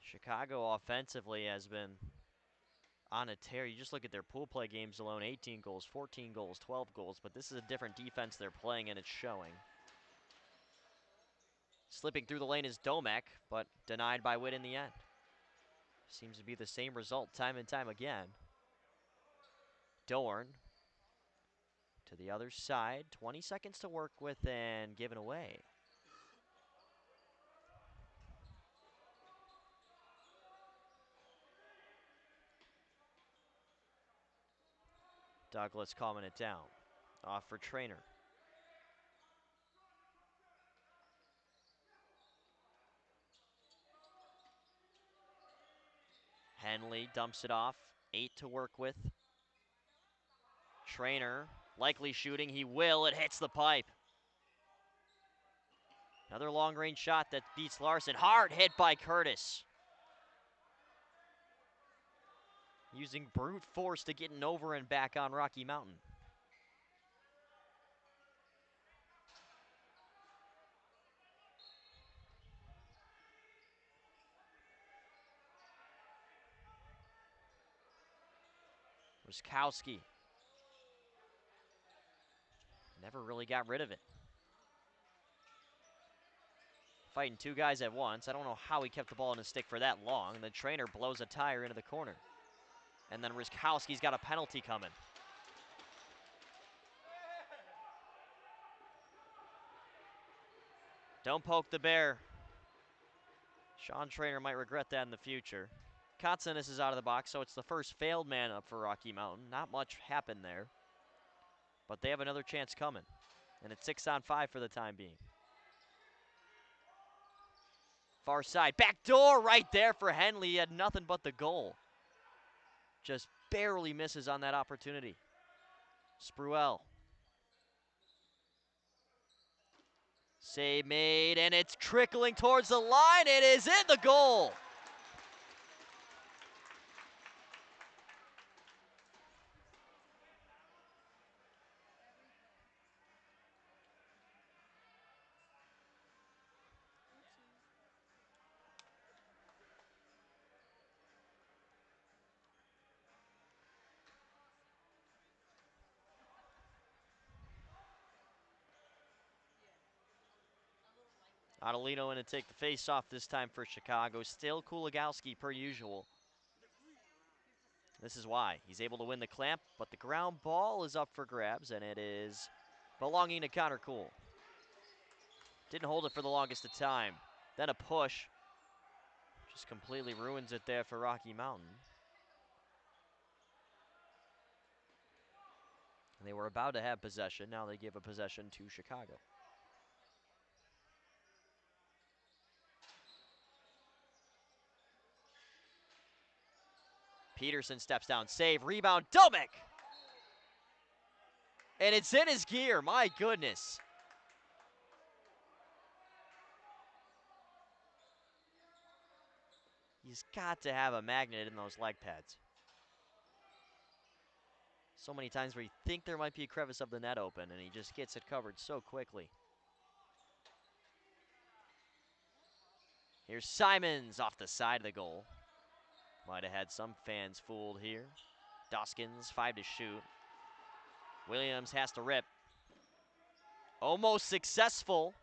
Chicago offensively has been on a tear. You just look at their pool play games alone, 18 goals, 14 goals, 12 goals, but this is a different defense they're playing, and it's showing. Slipping through the lane is Domek, but denied by Witt in the end. Seems to be the same result time and time again. Dorn to the other side, 20 seconds to work with and given away. Douglas calming it down. Off for Trainer. Henley dumps it off. 8 to work with. Trainer likely shooting. He will. It hits the pipe. Another long-range shot that beats Larson. Hard hit by Curtis. Using brute force to get an over and back on Rocky Mountain. Ruskowski never really got rid of it. Fighting two guys at once. I don't know how he kept the ball in his stick for that long. The Trainer blows a tire into the corner. And then Ruskowski's got a penalty coming. Don't poke the bear. Sean Trainer might regret that in the future. Kotsanis is out of the box, so it's the first failed man up for Rocky Mountain. Not much happened there. But they have another chance coming. And it's 6-on-5 for the time being. Far side, back door right there for Henley. He had nothing but the goal. Just barely misses on that opportunity. Spruell. Save made, and it's trickling towards the line. It is in the goal. Adelino in to take the face-off this time for Chicago. Still Kuligowski per usual. This is why. He's able to win the clamp, but the ground ball is up for grabs, and it is belonging to Connor Cool. Didn't hold it for the longest of time. Then a push. Just completely ruins it there for Rocky Mountain. And they were about to have possession. Now they give a possession to Chicago. Peterson steps down, save, rebound, Domek! And it's in his gear, my goodness. He's got to have a magnet in those leg pads. So many times where you think there might be a crevice of the net open, and he just gets it covered so quickly. Here's Simons off the side of the goal. Might have had some fans fooled here. Doskins, 5 to shoot. Williams has to rip. Almost successful.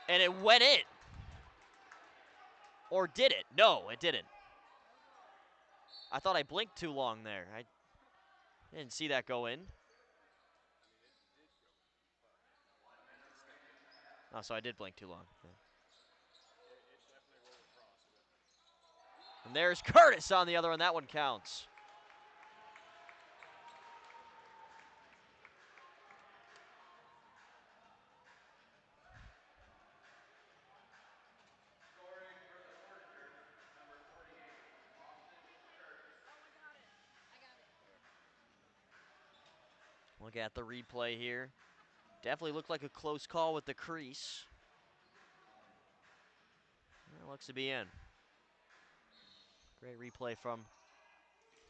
And it went in. Or did it? No, it didn't. I thought I blinked too long there. I didn't see that go in. Oh, so I did blink too long. Yeah. And there's Curtis on the other one. That one counts. Scoring for the Portagers, number 48, Austin Curtis. Look at the replay here. Definitely looked like a close call with the crease. It looks to be in. Great replay from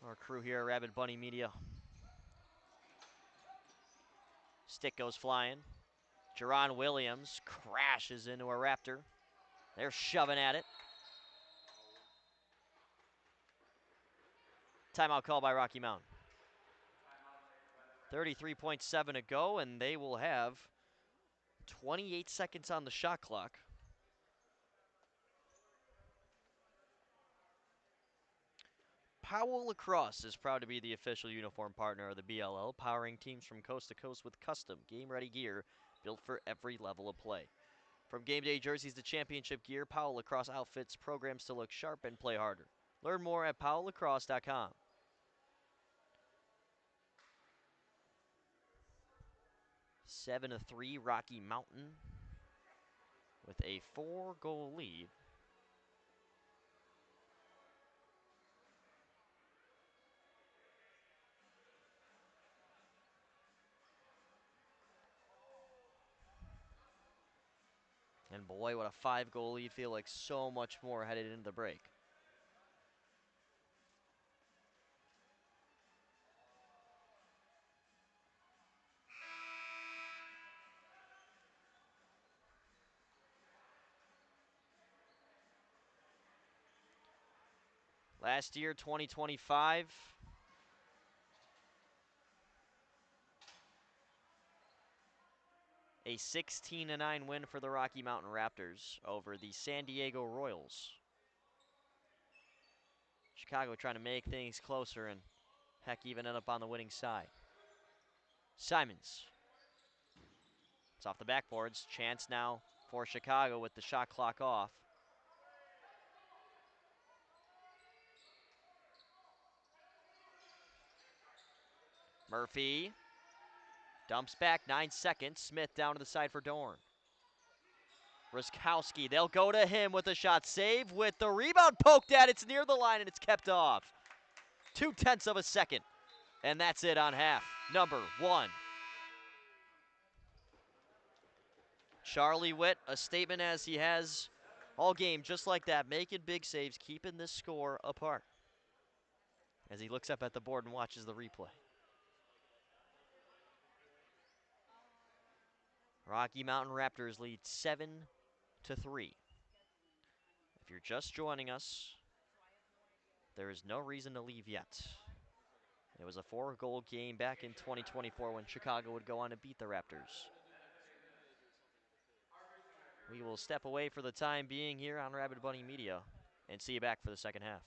our crew here at Rabbit Bunny Media. Stick goes flying. Jerron Williams crashes into a Raptor. They're shoving at it. Timeout call by Rocky Mountain. 33.7 to go, and they will have 28 seconds on the shot clock. Powell Lacrosse is proud to be the official uniform partner of the BLL, powering teams from coast to coast with custom, game-ready gear built for every level of play. From game day jerseys to championship gear, Powell Lacrosse outfits programs to look sharp and play harder. Learn more at powelllacrosse.com. 7-3 Rocky Mountain with a 4-goal lead. And boy, what a 5-goal lead. Feel like so much more headed into the break. Last year, 2025, a 16-9 win for the Rocky Mountain Raptors over the San Diego Royals. Chicago trying to make things closer and heck even end up on the winning side. Simons. It's off the backboards. Chance now for Chicago with the shot clock off. Murphy dumps back, 9 seconds. Smith down to the side for Dorn. Ruskowski, they'll go to him with a shot. Save with the rebound poked at. It's near the line and it's kept off. 0.2 of a second. And that's it on half. Number 1. Charlie Witt, a statement as he has all game, just like that, making big saves, keeping this score apart. As he looks up at the board and watches the replay. Rocky Mountain Raptors lead 7-3. If you're just joining us, there is no reason to leave yet. It was a 4-goal game back in 2024 when Chicago would go on to beat the Raptors. We will step away for the time being here on Rabbit Bunny Media and see you back for the second half.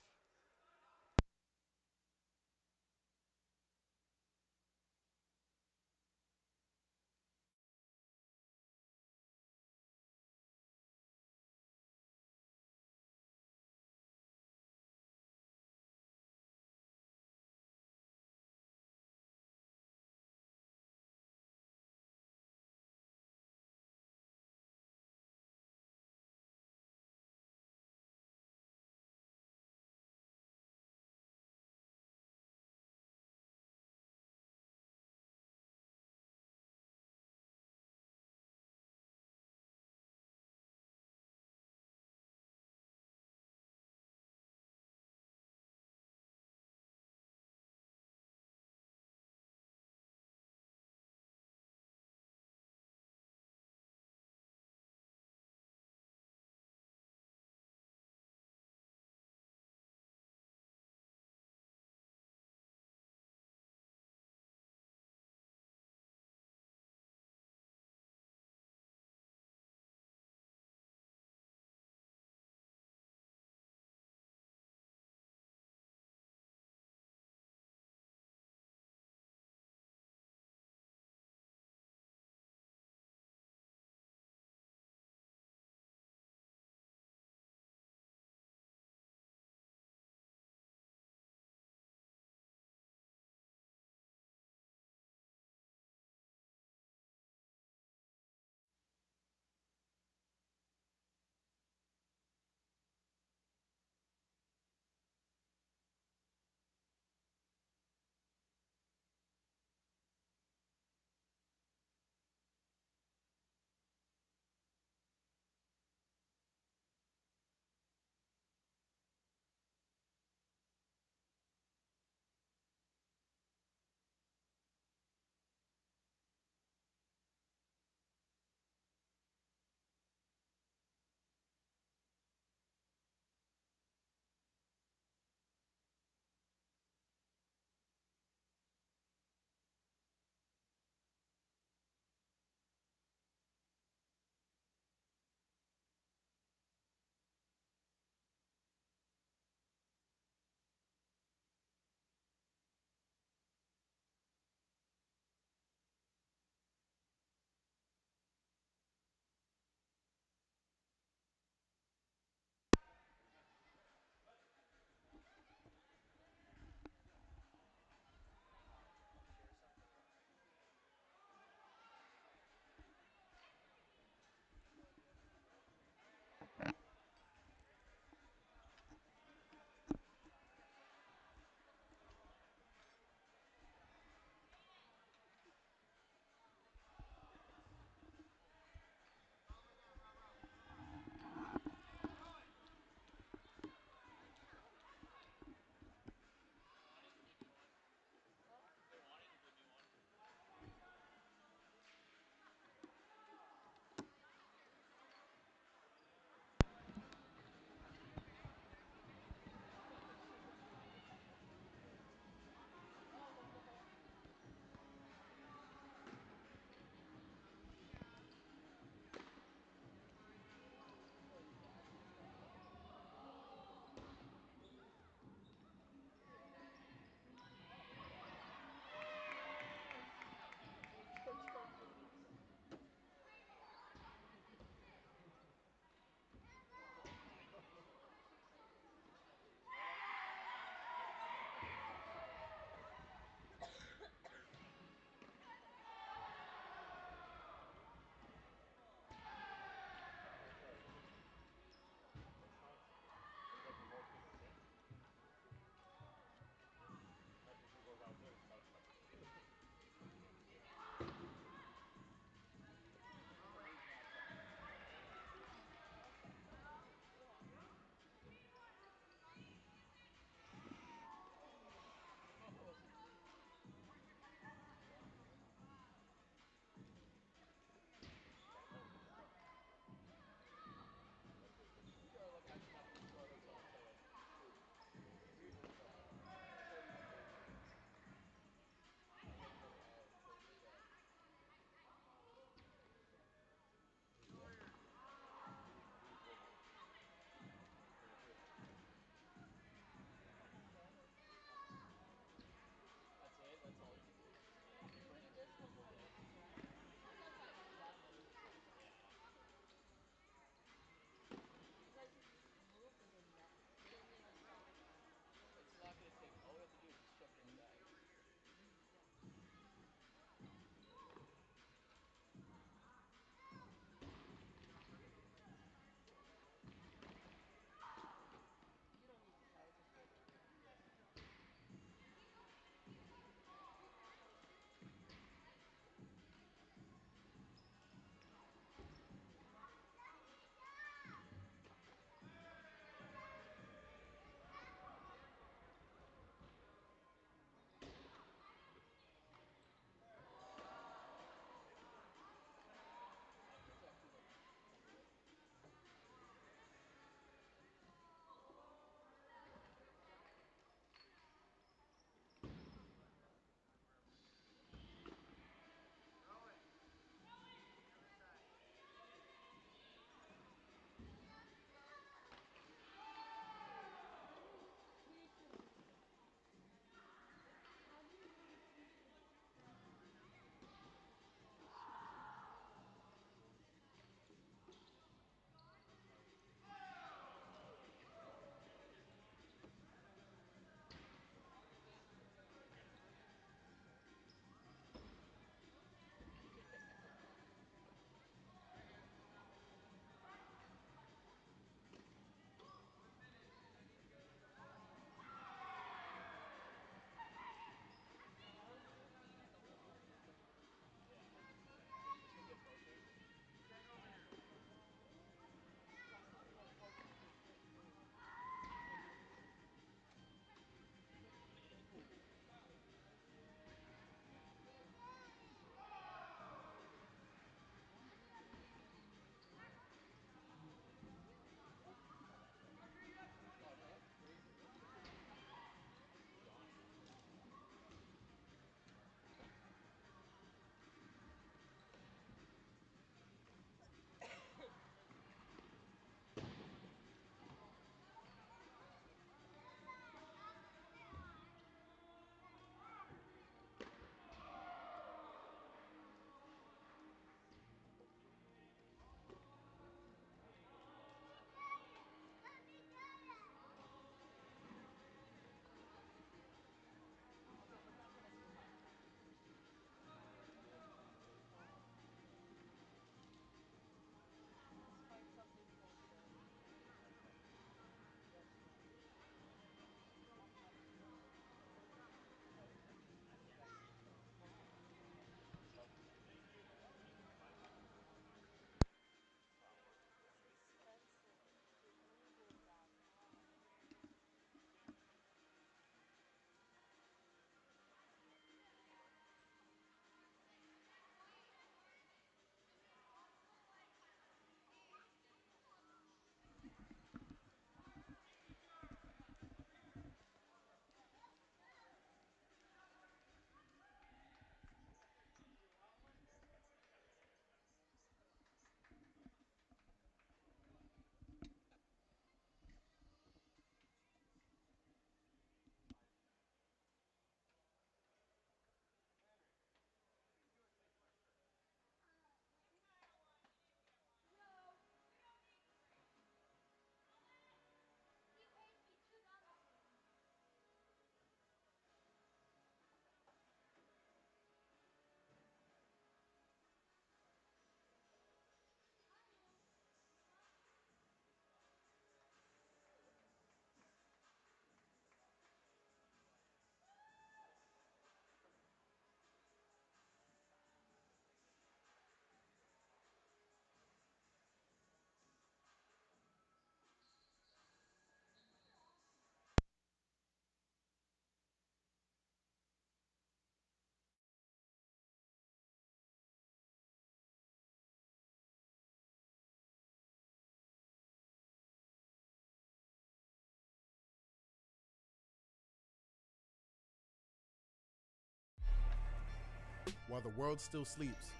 While the world still sleeps,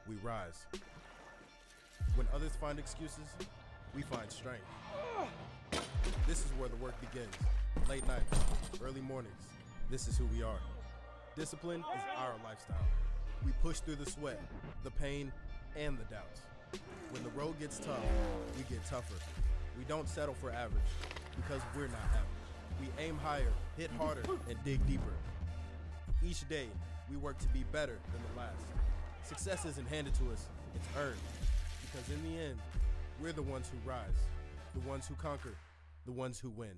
we rise. When others find excuses, we find strength. This is where the work begins. Late nights, early mornings. This is who we are. Discipline is our lifestyle. We push through the sweat, the pain, and the doubts. When the road gets tough, we get tougher. We don't settle for average because we're not average. We aim higher, hit harder, and dig deeper. Each day, we work to be better than the last. Success isn't handed to us, it's earned. Because in the end, we're the ones who rise, the ones who conquer, the ones who win.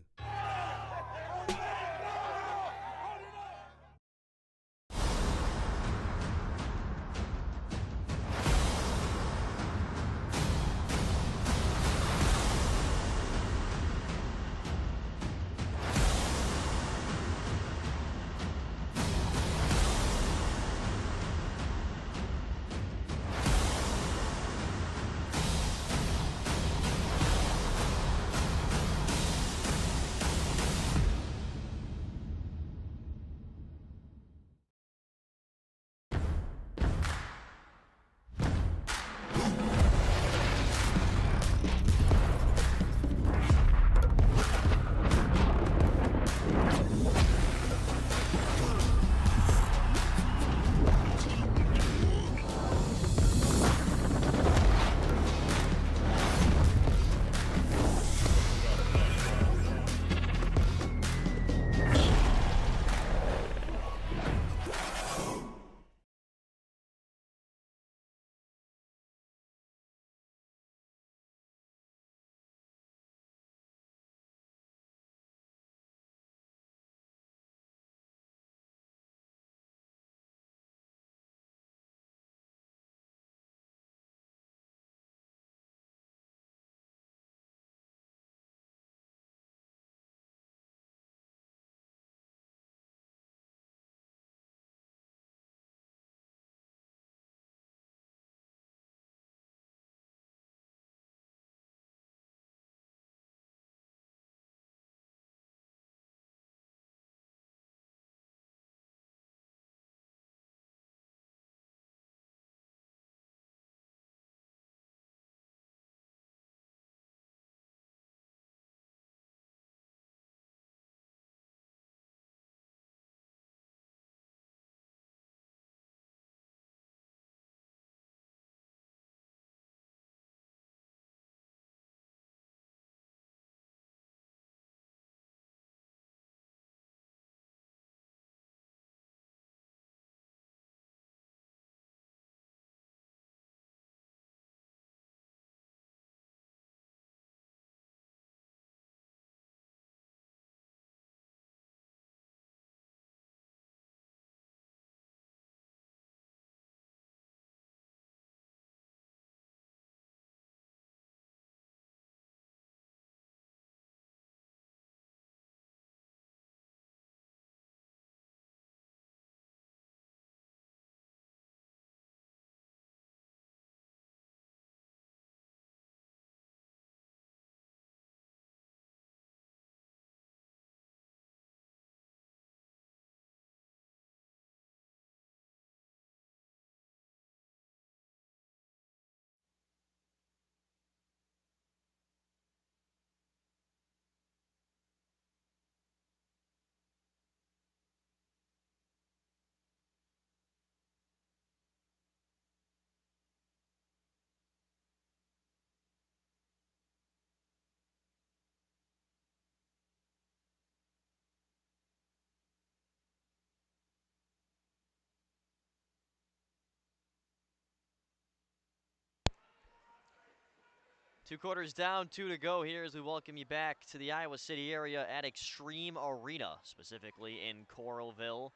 Two quarters down, two to go here as we welcome you back to the Iowa City area at Extreme Arena, specifically in Coralville.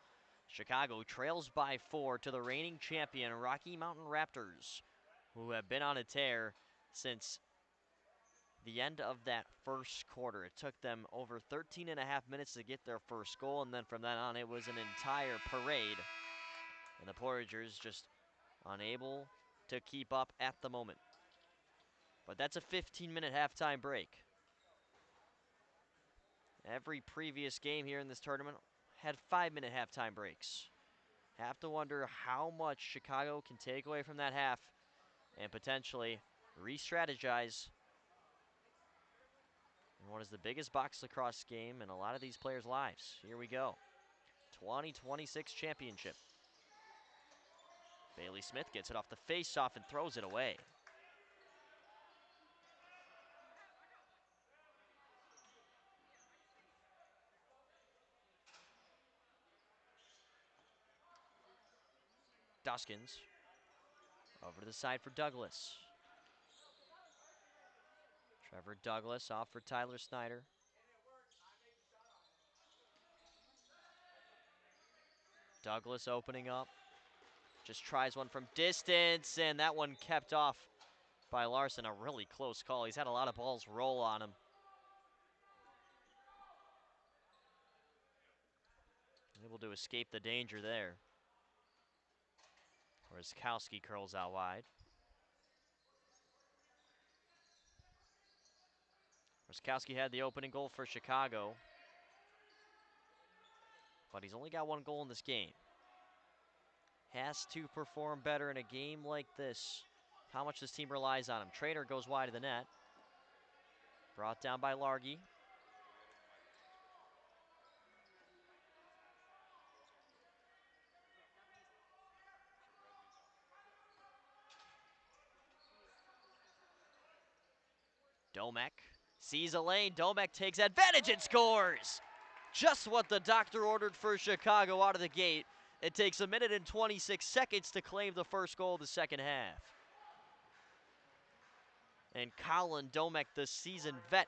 Chicago trails by 4 to the reigning champion Rocky Mountain Raptors, who have been on a tear since the end of that first quarter. It took them over 13 and a half minutes to get their first goal, and then from then on it was an entire parade. And the Portagers just unable to keep up at the moment. But that's a 15-minute halftime break. Every previous game here in this tournament had 5-minute halftime breaks. Have to wonder how much Chicago can take away from that half and potentially re-strategize in what is the biggest box lacrosse game in a lot of these players' lives. Here we go. 2026 championship. Bailey Smith gets it off the face-off and throws it away. Duskins over to the side for Douglas. Trevor Douglas off for Tyler Snyder. Douglas opening up. Just tries one from distance, and that one kept off by Larson. A really close call. He's had a lot of balls roll on him. Able to escape the danger there. Rzyskowski curls out wide. Rzyskowski had the opening goal for Chicago, but he's only got one goal in this game. Has to perform better in a game like this. How much this team relies on him. Trainer goes wide of the net. Brought down by Largy. Domek sees a lane. Domek takes advantage and scores. Just what the doctor ordered for Chicago out of the gate. It takes 1 minute and 26 seconds to claim the first goal of the second half. And Colin Domek, the seasoned vet,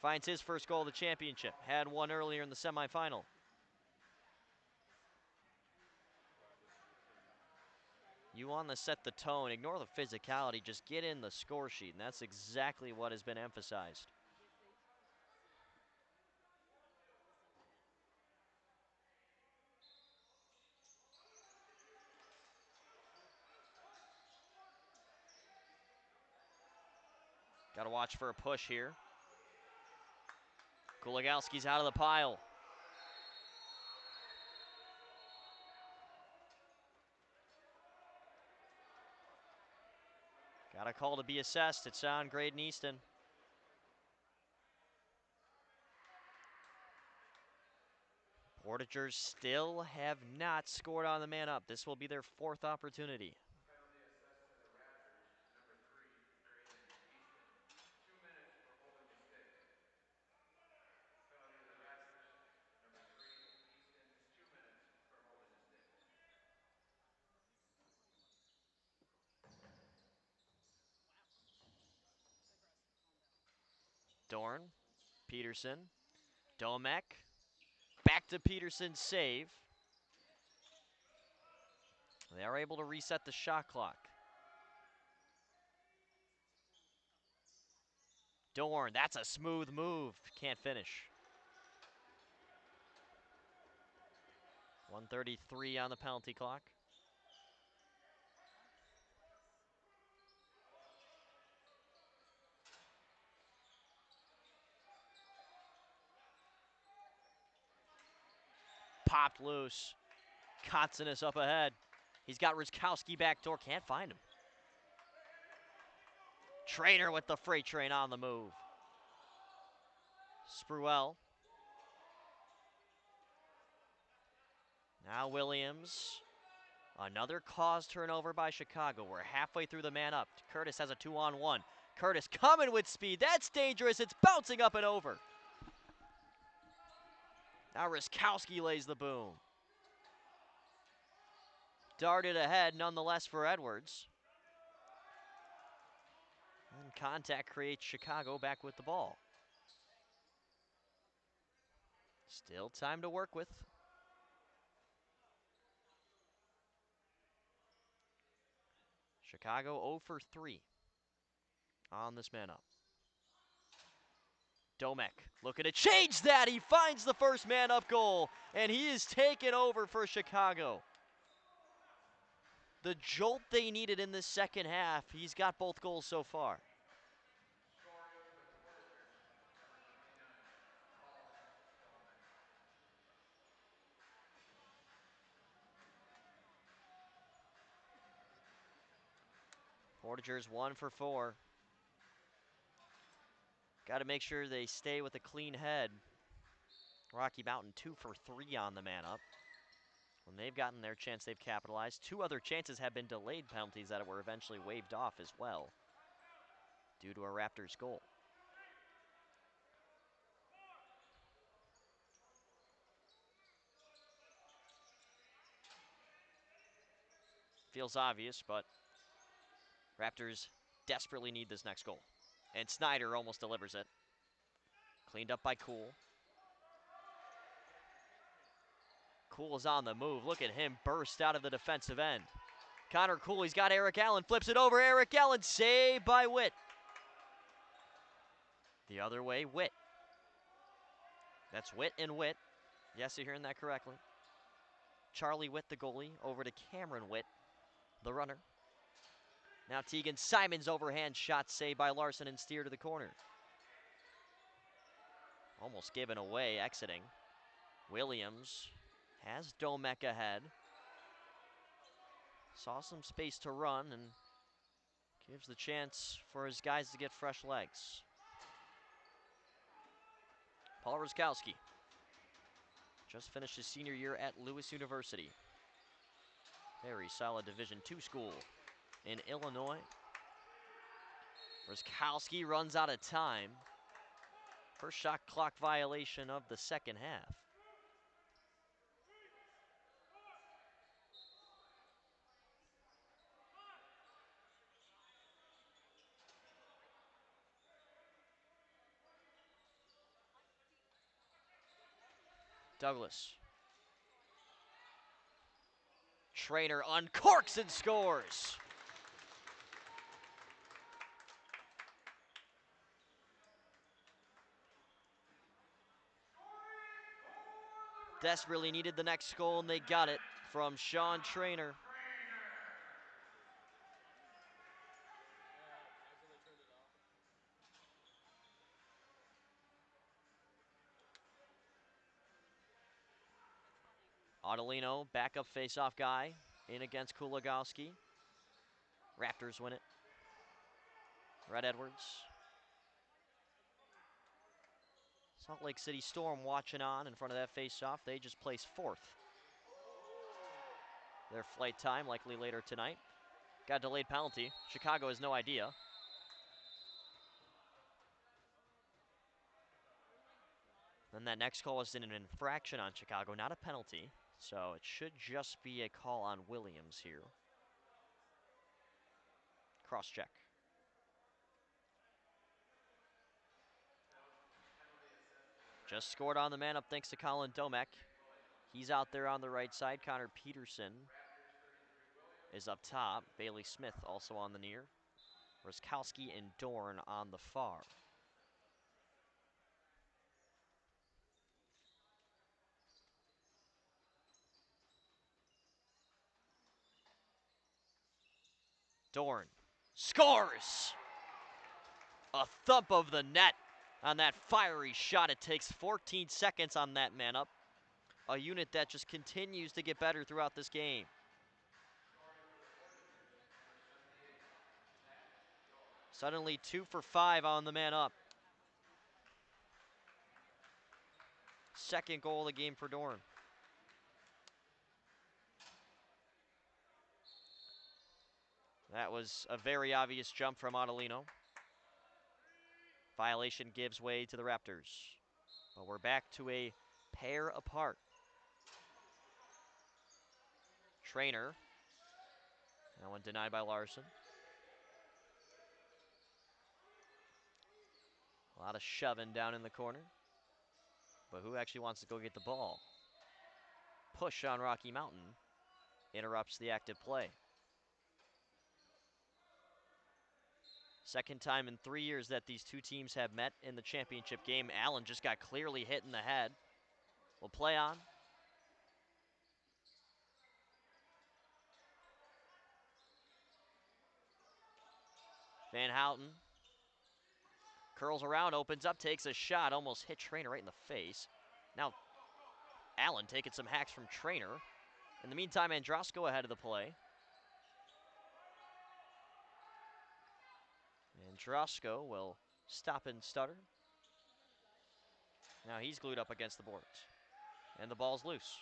finds his first goal of the championship. Had one earlier in the semifinal. You want to set the tone, ignore the physicality, just get in the score sheet, and that's exactly what has been emphasized. Got to watch for a push here. Kuligowski's out of the pile. Got a call to be assessed. It's on Graydon Easton. Portagers still have not scored on the man up. This will be their 4th opportunity. Penalty assessed to the Raptors, number 3, Graydon Easton. 2 minutes for holding the stick. Penalty to the Raptors, number 3, Easton, 2 minutes for holding the stick. Dorn, Peterson, Domek, back to Peterson's save. They are able to reset the shot clock. Dorn, that's a smooth move. Can't finish. 1:33 on the penalty clock. Popped loose. Konsonis up ahead. He's got Rzyskowski backdoor. Can't find him. Trainer with the freight train on the move. Spruell. Now Williams. Another cause turnover by Chicago. We're halfway through the man up. Curtis has a 2-on-1. Curtis coming with speed. That's dangerous. It's bouncing up and over. Now Rzyskowski lays the boom. Darted ahead nonetheless for Edwards. And contact creates Chicago back with the ball. Still time to work with. Chicago 0 for 3 on this man up. Domek looking to change that. He finds the first man up goal, and he is taken over for Chicago. The jolt they needed in this second half, he's got both goals so far. Scoring for the Portagers, number 29, Colin Domek. Portagers 1 for 4. Got to make sure they stay with a clean head. Rocky Mountain 2 for 3 on the man up. When they've gotten their chance, they've capitalized. 2 other chances have been delayed penalties that were eventually waved off as well due to a Raptors goal. Feels obvious, but Raptors desperately need this next goal. And Snyder almost delivers it. Cleaned up by Cool. Cool is on the move. Look at him burst out of the defensive end. Connor Cool, he's got Eric Allen, flips it over. Eric Allen, saved by Witt. The other way, Witt. That's Witt and Witt. Yes, you're hearing that correctly. Charlie Witt, the goalie, over to Cameron Witt, the runner. Now Tegan Simon's overhand shot saved by Larson and steered to the corner. Almost given away, exiting. Williams has Domek ahead. Saw some space to run and gives the chance for his guys to get fresh legs. Paul Ruskowski just finished his senior year at Lewis University. Very solid Division II school in Illinois. Ruskowski runs out of time. First shot clock violation of the second half. Douglas. Trainer uncorks and scores. Desperately needed the next goal, and they got it from Sean Trainer. Adelino, backup faceoff guy, in against Kulagowski. Raptors win it. Red Edwards. Salt Lake City Storm watching on in front of that faceoff. They just placed 4th. Their flight time likely later tonight. Got a delayed penalty. Chicago has no idea. Then that next call was an infraction on Chicago, not a penalty. So it should just be a call on Williams here. Cross check. Just scored on the man up thanks to Colin Domek. He's out there on the right side. Connor Peterson is up top. Bailey Smith also on the near. Ruskowski and Dorn on the far. Dorn scores! A thump of the net on that fiery shot. It takes 14 seconds on that man up. A unit that just continues to get better throughout this game. Suddenly 2 for 5 on the man up. Second goal of the game for Dorn. That was a very obvious jump from Adelino. Violation gives way to the Raptors. But we're back to a pair apart. Trainer. That one denied by Larson. A lot of shoving down in the corner. But who actually wants to go get the ball? Push on Rocky Mountain interrupts the active play. Second time in 3 years that these two teams have met in the championship game. Allen just got clearly hit in the head. We'll play on. Van Houten curls around, opens up, takes a shot, almost hit Trainer right in the face. Now Allen taking some hacks from Trainer. In the meantime, Androsco ahead of the play. And Drosko will stop and stutter. Now he's glued up against the boards. And the ball's loose.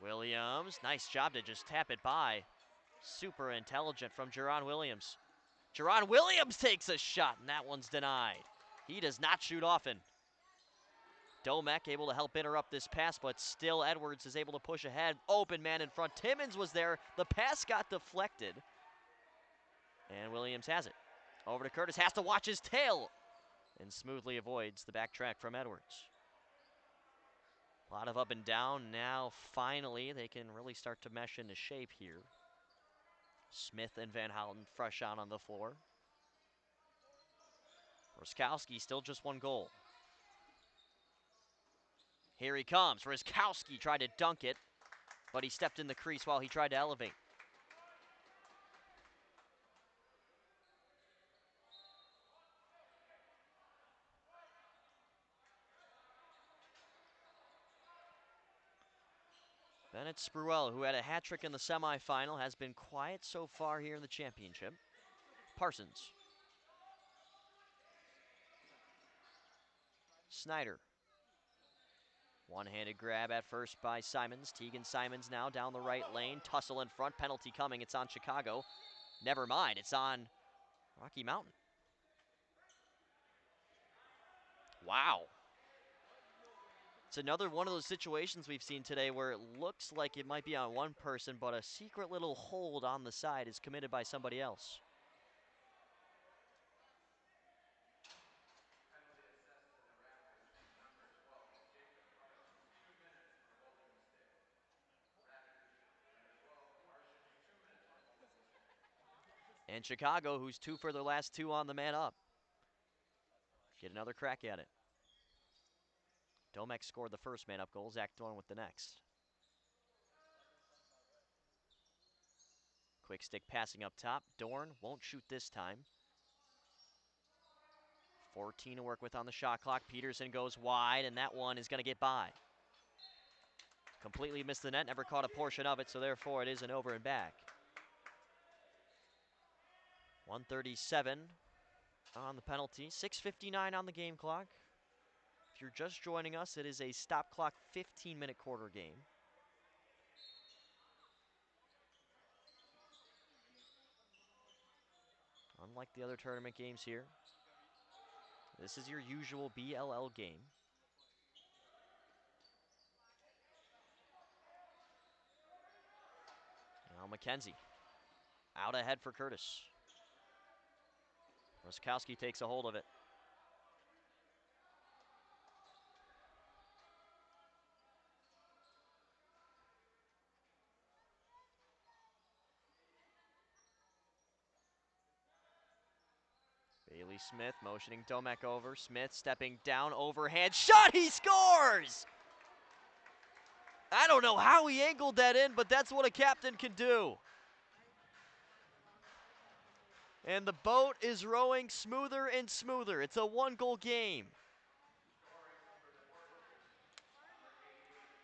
Williams, nice job to just tap it by. Super intelligent from Jerron Williams. Jerron Williams takes a shot, and that one's denied. He does not shoot often. Domek able to help interrupt this pass, but still Edwards is able to push ahead. Open man in front. Timmons was there. The pass got deflected. And Williams has it. Over to Curtis. Has to watch his tail. And smoothly avoids the backtrack from Edwards. A lot of up and down. Now, finally, they can really start to mesh into shape here. Smith and Van Houten fresh out on the floor. Ruskowski still just one goal. Here he comes. Ruskowski tried to dunk it, but he stepped in the crease while he tried to elevate. Bennett Spruell, who had a hat trick in the semifinal, has been quiet so far here in the championship. Parsons. Snyder. One-handed grab at first by Simons. Tegan Simons now down the right lane. Tussle in front. Penalty coming. It's on Chicago. Never mind. It's on Rocky Mountain. Wow. It's another one of those situations we've seen today where it looks like it might be on one person, but a secret little hold on the side is committed by somebody else. Penalty assessed to the Raptors, number 12, Jacob Parsons, 2 minutes for holding the stick. Raptors, number 12, Parsons, 2 minutes for holding the stick. And Chicago, who's 2 for their last 2 on the man up, get another crack at it. Domek scored the first man up goal. Zach Dorn with the next. Quick stick passing up top. Dorn won't shoot this time. 14 to work with on the shot clock. Peterson goes wide, and that one is going to get by. Completely missed the net, never caught a portion of it, so therefore it is an over and back. 137 on the penalty. 6:59 on the game clock. If you're just joining us, it is a stop clock 15-minute quarter game. Unlike the other tournament games here, this is your usual BLL game. Now McKenzie out ahead for Curtis. Ruskowski takes a hold of it. Bailey Smith motioning Domek over. Smith stepping down, overhand shot, he scores! I don't know how he angled that in, but that's what a captain can do. And the boat is rowing smoother and smoother. It's a 1-goal game.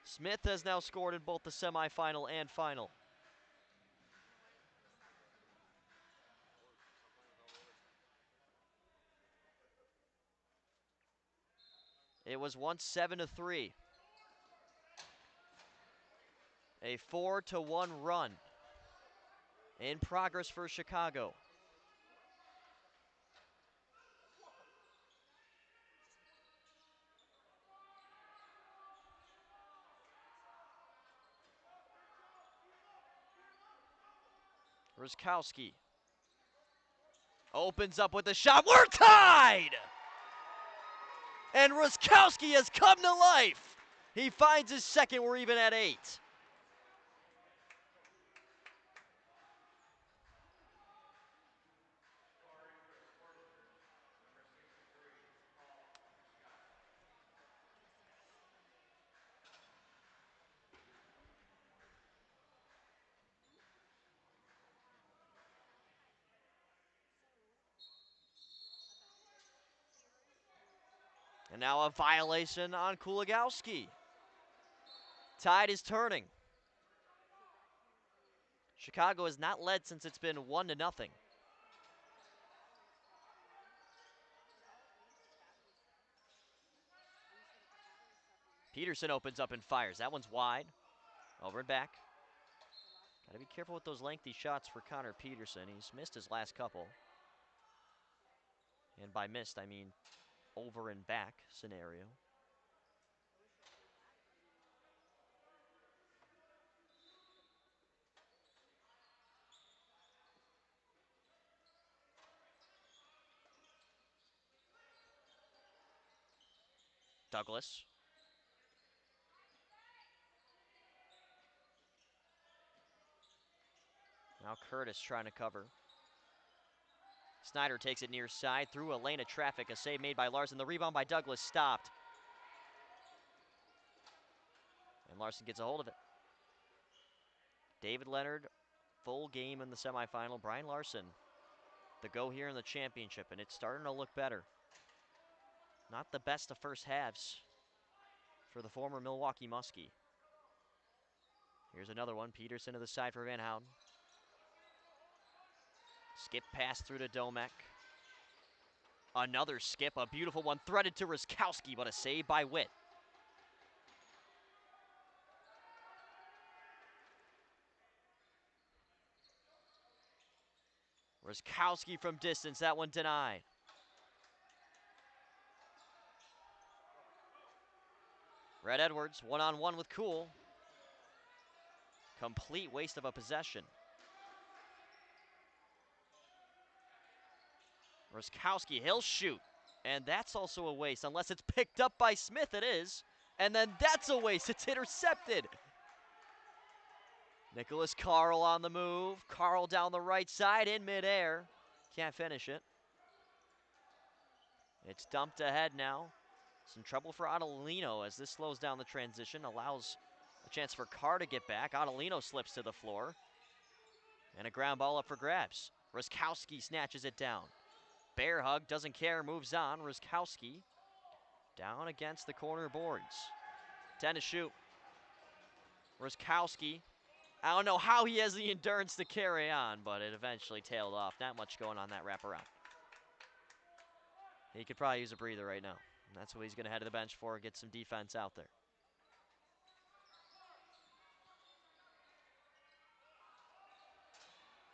Smith has now scored in both the semifinal and final. It was once 7-3. A 4-1 run in progress for Chicago. Ruskowski opens up with a shot. We're tied! And Ruskowski has come to life. He finds his second. We're even at 8. And now a violation on Kuligowski. Tide is turning. Chicago has not led since it's been 1-0. Peterson opens up and fires. That one's wide. Over and back. Got to be careful with those lengthy shots for Connor Peterson. He's missed his last couple. And by missed, I mean over and back scenario. Douglas. Now Curtis trying to cover. Snyder takes it near side through a lane of traffic. A save made by Larson. The rebound by Douglas stopped. And Larson gets a hold of it. David Leonard, full game in the semifinal. Brian Larson, the go here in the championship, and it's starting to look better. Not the best of first halves for the former Milwaukee Muskie. Here's another one. Peterson to the side for Van Houten. Skip pass through to Domek. Another skip, a beautiful one, threaded to Ruskowski, but a save by Witt. Ruskowski from distance, that one denied. Red Edwards, one-on-one with Cool. Complete waste of a possession. Ruskowski, he'll shoot. And that's also a waste, unless it's picked up by Smith, it is. And then that's a waste, it's intercepted. Nicholas Carl on the move. Carl down the right side in midair. Can't finish it. It's dumped ahead now. Some trouble for Adelino as this slows down the transition, allows a chance for Carr to get back. Adelino slips to the floor. And a ground ball up for grabs. Ruskowski snatches it down. Bear hug, doesn't care, moves on. Ruskowski down against the corner boards. 10 to shoot. Ruskowski, I don't know how he has the endurance to carry on, but it eventually tailed off. Not much going on that wraparound. He could probably use a breather right now. And that's what he's going to head to the bench for, get some defense out there.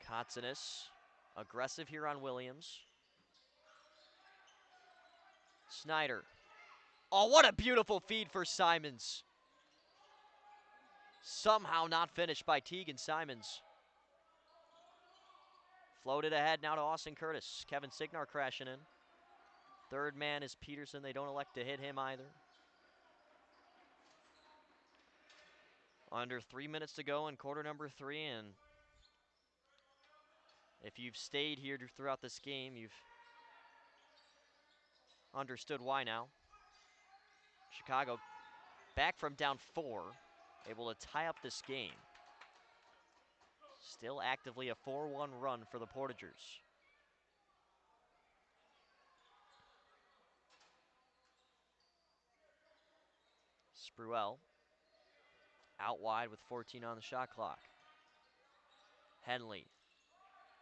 Kotzinis, aggressive here on Williams. Snyder. Oh, what a beautiful feed for Simons. Somehow not finished by Tegan Simons. Floated ahead now to Austin Curtis. Kevin Signar crashing in. Third man is Peterson. They don't elect to hit him either. Under 3 minutes to go in quarter number 3, and if you've stayed here throughout this game, you've understood why now. Chicago back from down 4, able to tie up this game. Still actively a 4-1 run for the Portagers. Spruell out wide with 14 on the shot clock. Henley,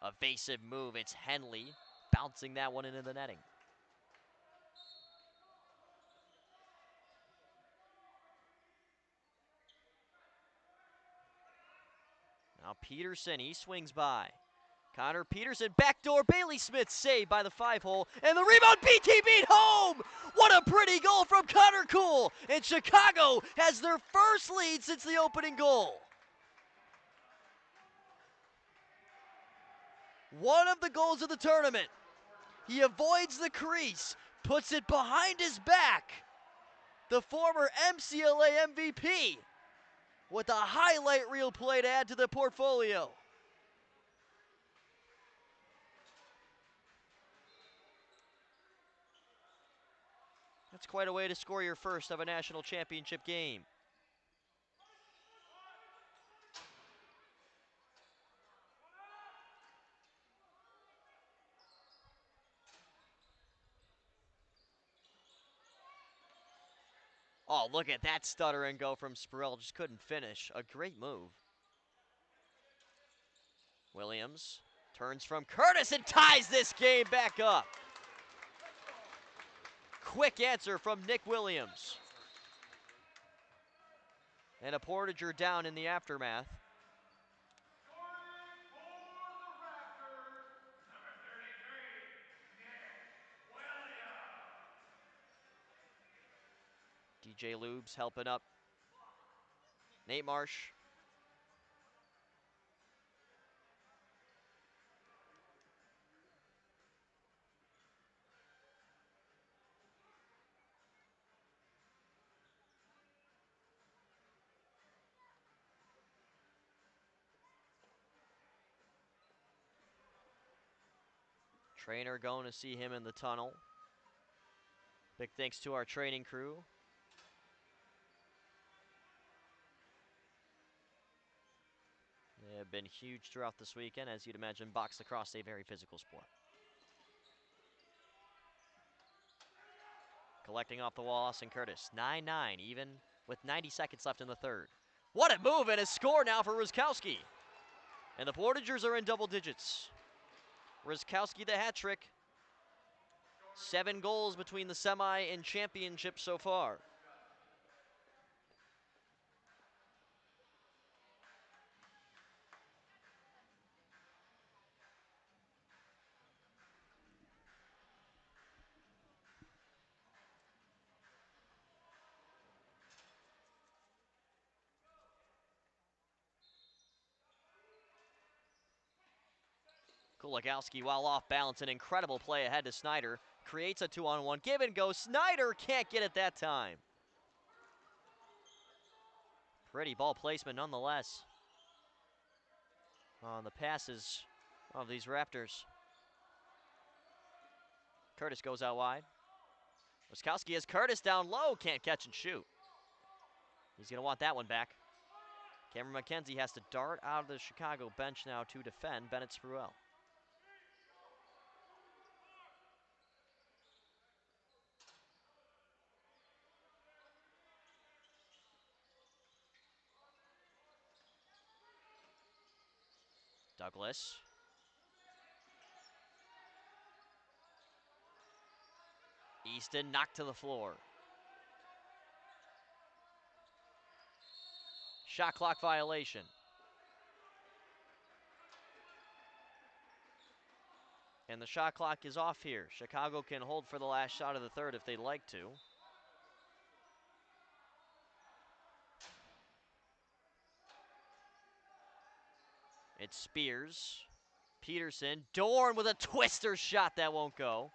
evasive move. It's Henley bouncing that one into the netting. Now Peterson, he swings by. Connor Peterson, backdoor, Bailey Smith saved by the 5-hole, and the rebound, BT home! What a pretty goal from Connor Cool, and Chicago has their first lead since the opening goal. One of the goals of the tournament. He avoids the crease, puts it behind his back. The former MCLA MVP with a highlight reel play to add to the portfolio. That's quite a way to score your first of a national championship game. Oh, look at that stutter and go from Spurrell. Just couldn't finish. A great move. Williams turns from Curtis and ties this game back up. Quick answer from Nick Williams. And a Portager down in the aftermath. Scoring for the Raptors, number 33, Nick Williams. DJ Lubes helping up Nate Marsh. Trainer going to see him in the tunnel. Big thanks to our training crew. They have been huge throughout this weekend. As you'd imagine, box lacrosse, a very physical sport. Collecting off the wall, Austin Curtis. 9-9, even with 90 seconds left in the third. What a move and a score now for Rizkowski. And the Portagers are in double digits. Rizkowski the hat trick. 7 goals between the semi and championship so far. Kulikowski, while off balance, an incredible play ahead to Snyder. Creates a 2-on-1, give and go. Snyder can't get it that time. Pretty ball placement nonetheless on the passes of these Raptors. Curtis goes out wide. Rizkowski has Curtis down low, can't catch and shoot. He's gonna want that one back. Cameron McKenzie has to dart out of the Chicago bench now to defend Bennett Spruill. Douglas. Easton knocked to the floor. Shot clock violation. And the shot clock is off here. Chicago can hold for the last shot of the third if they'd like to. It's Spears. Peterson. Dorn with a twister shot that won't go.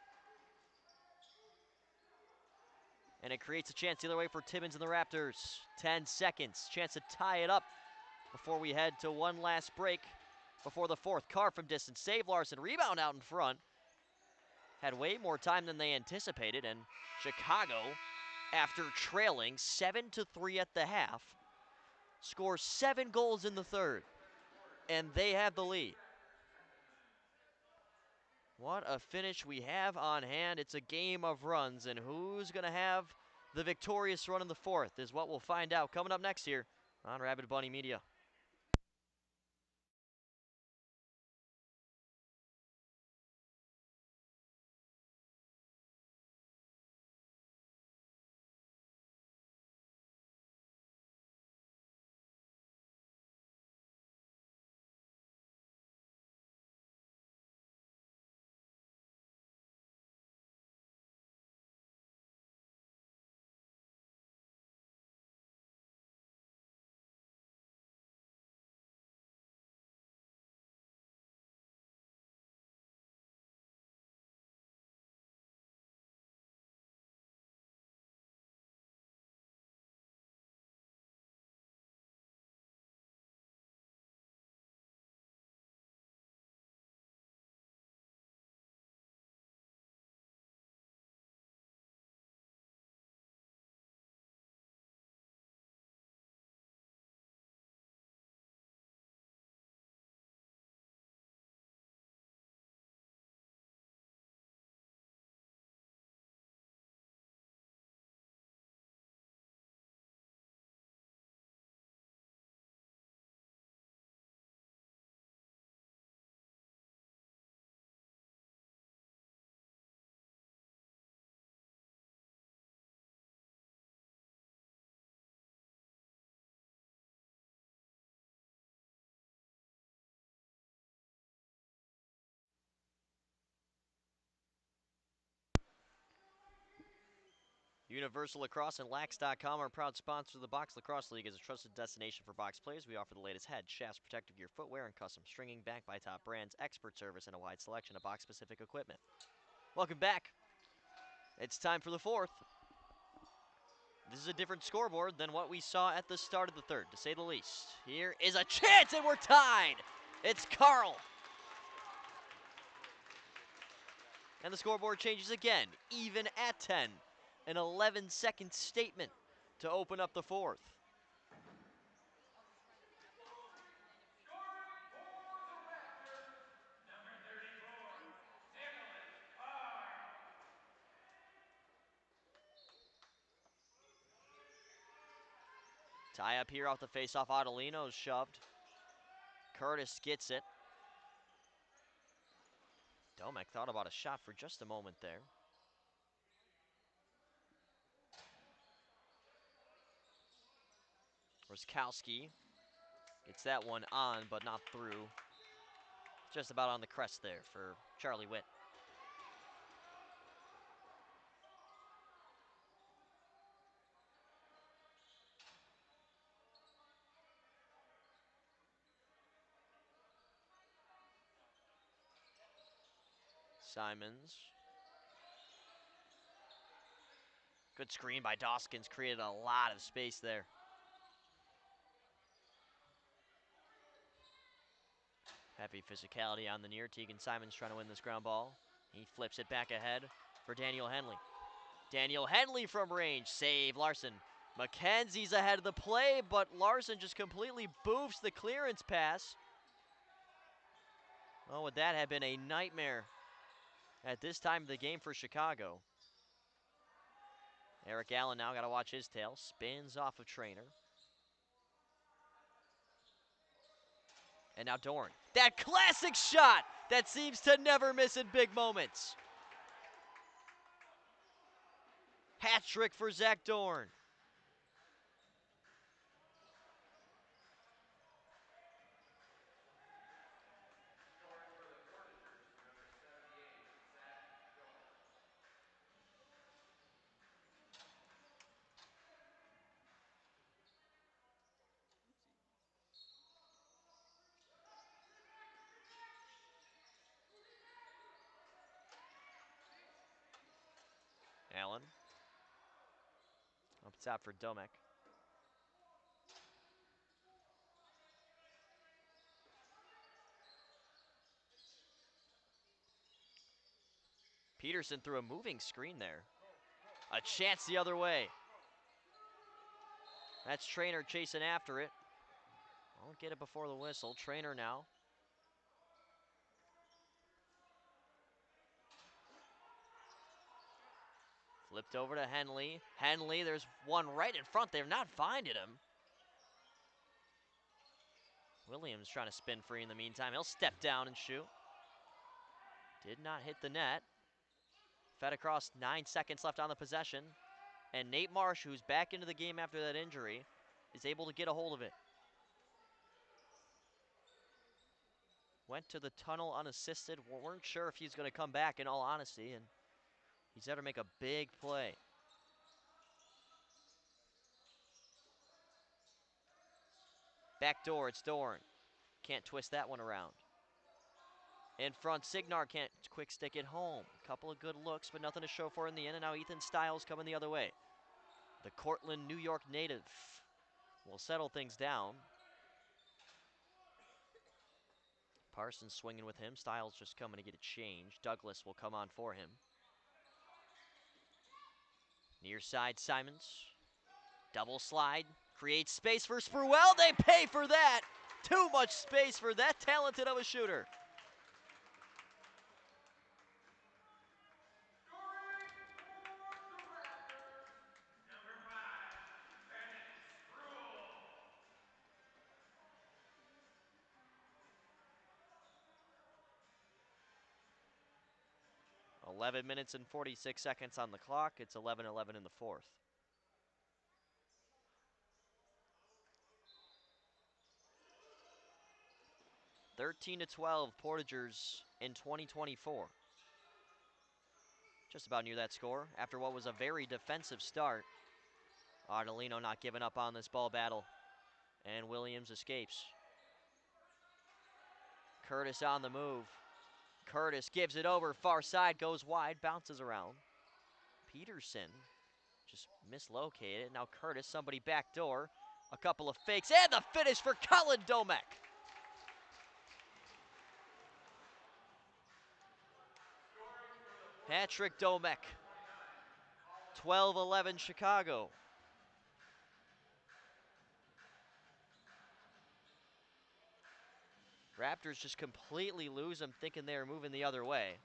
And it creates a chance the other way for Timmins and the Raptors. 10 seconds. Chance to tie it up before we head to one last break before the fourth. Carr from distance. Save Larson. Rebound out in front. Had way more time than they anticipated. And Chicago, after trailing 7-3 at the half, scores 7 goals in the third. And they have the lead. What a finish we have on hand. It's a game of runs, and who's going to have the victorious run in the fourth is what we'll find out coming up next here on Rabid Bunny Media. Universal Lacrosse and Lax.com are proud sponsors of the Box Lacrosse League. As a trusted destination for box players, we offer the latest head, shafts, protective gear, footwear, and custom stringing backed by top brands, expert service, and a wide selection of box-specific equipment. Welcome back. It's time for the fourth. This is a different scoreboard than what we saw at the start of the third, to say the least. Here is a chance, and we're tied. It's Carl. And the scoreboard changes again, even at 10. An 11-second statement to open up the fourth. Scoring for the Raptors, number 34, Nicholas Carl. Tie up here off the faceoff. Adelino's shoved. Curtis gets it. Domek thought about a shot for just a moment there. Roskowski gets that one on, but not through. Just about on the crest there for Charlie Witt. Simons. Good screen by Doskins, created a lot of space there. Heavy physicality on the near. Tegan Simons trying to win this ground ball. He flips it back ahead for Daniel Henley. Daniel Henley from range, save Larson. McKenzie's ahead of the play, but Larson just completely boofs the clearance pass. Oh, would that have been a nightmare at this time of the game for Chicago. Eric Allen now got to watch his tail. Spins off of Trainer. And now Dorn. That classic shot that seems to never miss in big moments. Hat trick for Zach Dorn. Scoring for the Portagers, number 78, Zach Dorn. Allen. Up top for Domek. Peterson threw a moving screen there. A chance the other way. That's Trainer chasing after it. Won't get it before the whistle. Trainer now. Flipped over to Henley. Henley, there's one right in front. They're not finding him. Williams trying to spin free in the meantime. He'll step down and shoot. Did not hit the net. Fed across, 9 seconds left on the possession. And Nate Marsh, who's back into the game after that injury, is able to get a hold of it. Went to the tunnel unassisted. Weren't sure if he's going to come back, in all honesty, and he's there to make a big play. Back door, it's Dorn. Can't twist that one around. In front, Signar can't quick stick it home. Couple of good looks, but nothing to show for in the end, and now Ethan Stiles coming the other way. The Cortland, New York native will settle things down. Parsons swinging with him. Stiles just coming to get a change. Douglas will come on for him. Near side, Simons. Double slide. Creates space for Spruell. They pay for that. Too much space for that talented of a shooter. Scoring for the Raptors, number 5, Bennett Spruill. 11 minutes and 46 seconds on the clock. It's 11-11 in the fourth. (13-12) Portagers in 2024. just about near that score after what was a very defensive start. Ardolino not giving up on this ball battle, and Williams escapes. Curtis on the move. Curtis gives it over, far side, goes wide, bounces around. Peterson just mislocated. Now Curtis, somebody backdoor. A couple of fakes, and the finish for Colin Domek. Patrick Domek, 12-11 Chicago. Raptors just completely lose them, thinking they were moving the other way.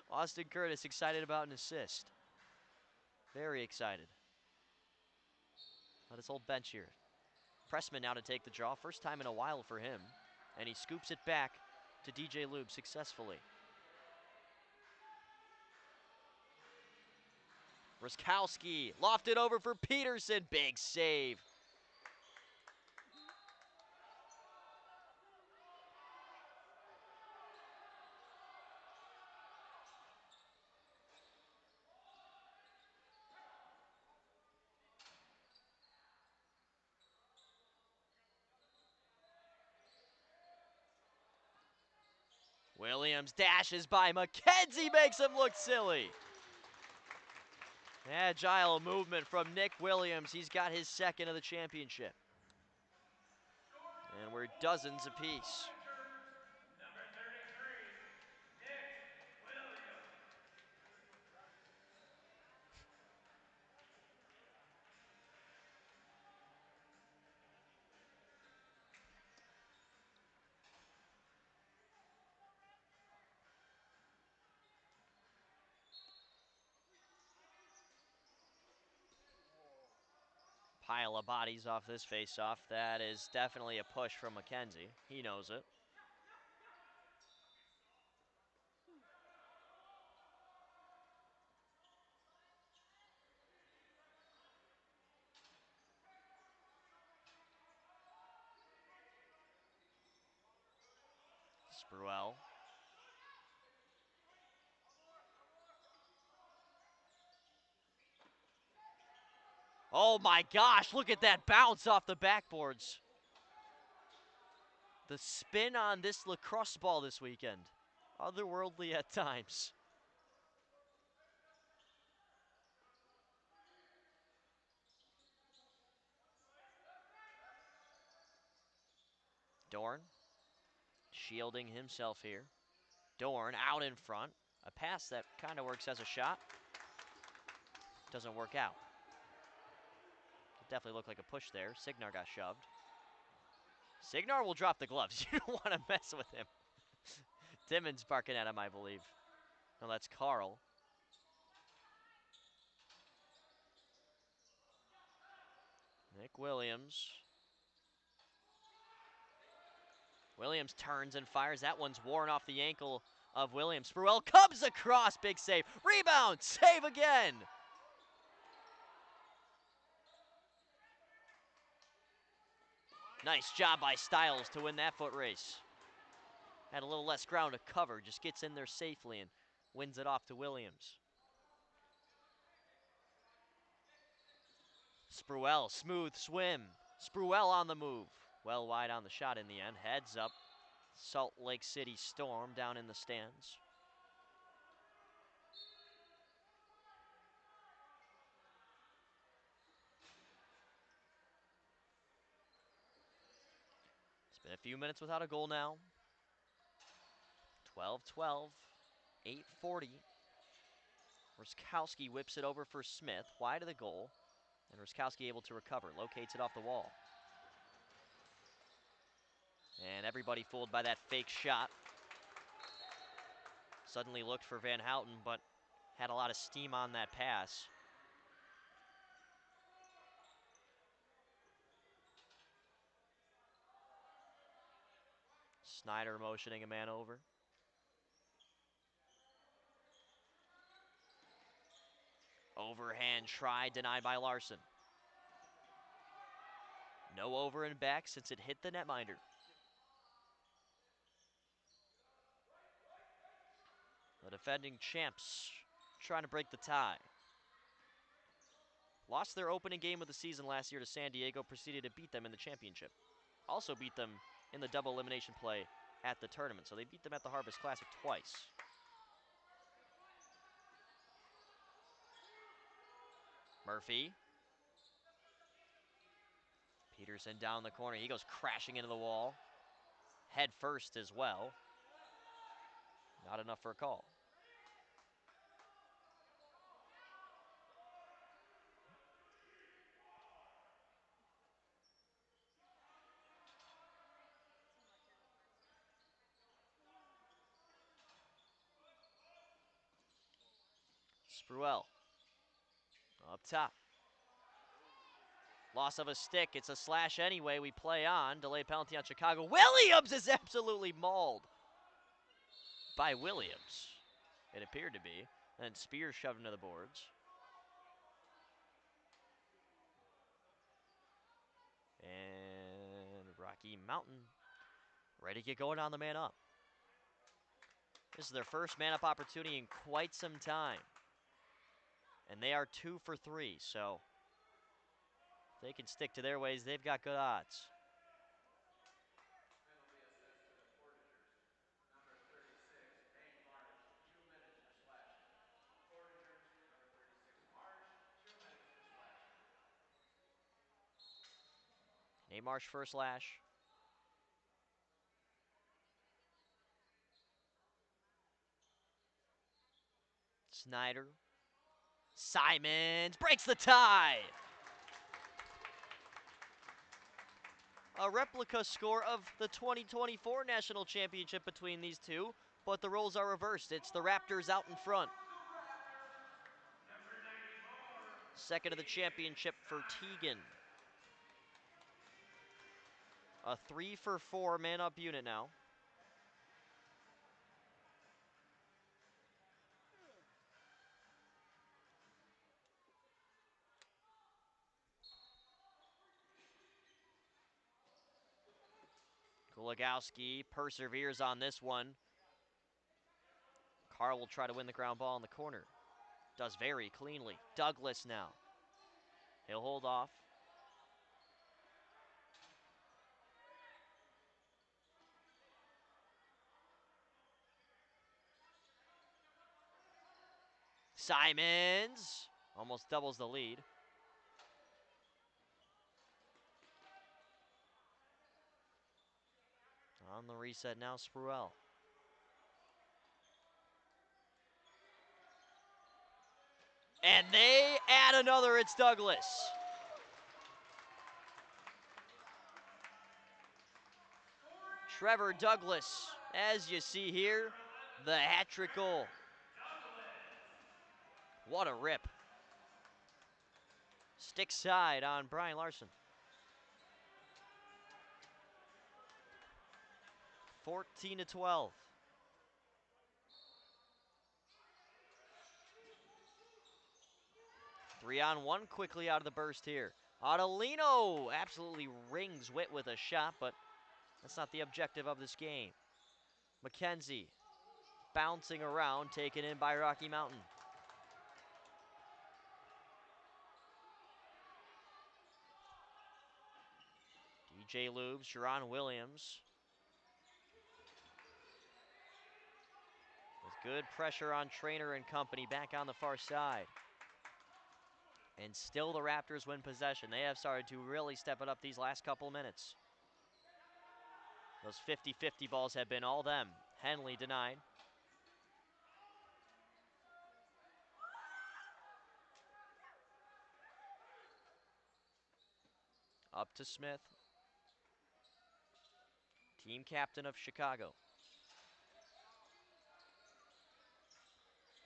Austin Curtis excited about an assist. Very excited. Let his whole bench here. Pressman now to take the draw. First time in a while for him. And he scoops it back to DJ Lube successfully. Ruskowski lofted over for Peterson. Big save. Williams dashes by. McKenzie makes him look silly. Agile movement from Nick Williams. He's got his second of the championship. And we're dozens apiece. Number 33, Nick Williams. Pile of bodies off this face-off. That is definitely a push from McKenzie. He knows it. Spruell. Oh my gosh, look at that bounce off the backboards. The spin on this lacrosse ball this weekend. Otherworldly at times. Dorn shielding himself here. Dorn out in front. A pass that kind of works as a shot. Doesn't work out. It definitely looked like a push there. Signar got shoved. Signar will drop the gloves. You don't want to mess with him. Timmons barking at him, I believe. No, that's Carl. Nick Williams. Williams turns and fires. That one's worn off the ankle of Williams. Spruell comes across. Big save. Rebound. Save again. Nice job by Styles to win that foot race. Had a little less ground to cover. Just gets in there safely and wins it off to Williams. Spruell, smooth swim. Spruell on the move. Well wide on the shot in the end. Heads up. Salt Lake City Storm down in the stands. It's been a few minutes without a goal now. 12-12, 8:40. Ruskowski whips it over for Smith, wide of the goal. And Ruskowski able to recover, locates it off the wall. And everybody fooled by that fake shot. Suddenly looked for Van Houten, but had a lot of steam on that pass. Snyder motioning a man over. Overhand try denied by Larson. No over and back since it hit the netminder. defending champs, trying to break the tie. Lost their opening game of the season last year to San Diego, proceeded to beat them in the championship. Also beat them in the double elimination play at the tournament, so they beat them at the Harvest Classic twice. Murphy. Peterson down the corner. He goes crashing into the wall. Head first as well. Not enough for a call. Spruell. Up top. Loss of a stick. It's a slash anyway. We play on. Delayed penalty on Chicago. Williams is absolutely mauled by Williams. It appeared to be. And then Spears shoved into the boards. And Rocky Mountain ready to get going on the man up. This is their first man up opportunity in quite some time. And they are 2 for 3, so if they can stick to their ways, they've got good odds. Penalty assessed to the Portagers. Number 36, Nate Marsh, 2 minutes for slashing. Portagers, number 36, Marsh, 2 minutes for slashing. Nate Marsh first lash. Snyder. Simons breaks the tie. A replica score of the 2024 National Championship between these two, but the roles are reversed. It's the Raptors out in front. Number 94. Second of the championship for Teagan. A 3 for 4 man up unit now. Kuligowski perseveres on this one. Carl will try to win the ground ball in the corner. Does very cleanly. Douglas now. He'll hold off. Simons almost doubles the lead. On the reset now, Spruell. And they add another, it's Douglas. Trevor Douglas, as you see here, the hat-trick goal. What a rip. Stick side on Brian Larson. 14-12. 3-on-1 quickly out of the burst here. Adelino absolutely rings Witt with a shot, but that's not the objective of this game. McKenzie bouncing around, taken in by Rocky Mountain. DJ Lubes, Jerron Williams. With good pressure on Trainer and company back on the far side. And still the Raptors win possession. They have started to really step it up these last couple minutes. Those 50-50 balls have been all them. Henley denied. Up to Smith. Team captain of Chicago.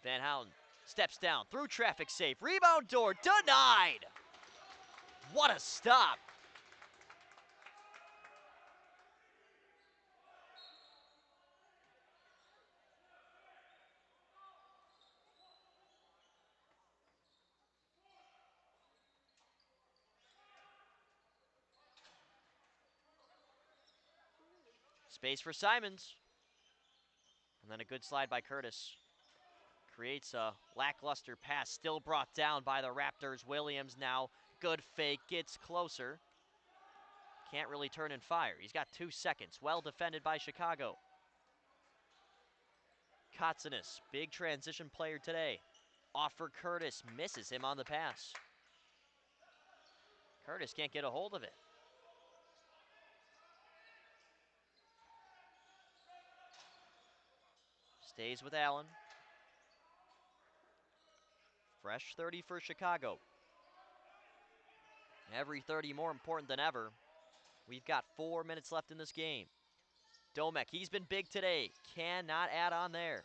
Van Houten steps down, through traffic safe. Rebound door denied. What a stop. Space for Simons. And then a good slide by Curtis. Creates a lackluster pass, still brought down by the Raptors. Williams now, good fake, gets closer. Can't really turn and fire. He's got 2 seconds. Well defended by Chicago. Kotsanis, big transition player today. Off for Curtis, misses him on the pass. Curtis can't get a hold of it. Stays with Allen. Fresh 30 for Chicago. Every 30 more important than ever. We've got 4 minutes left in this game. Domek, he's been big today. Cannot add on there.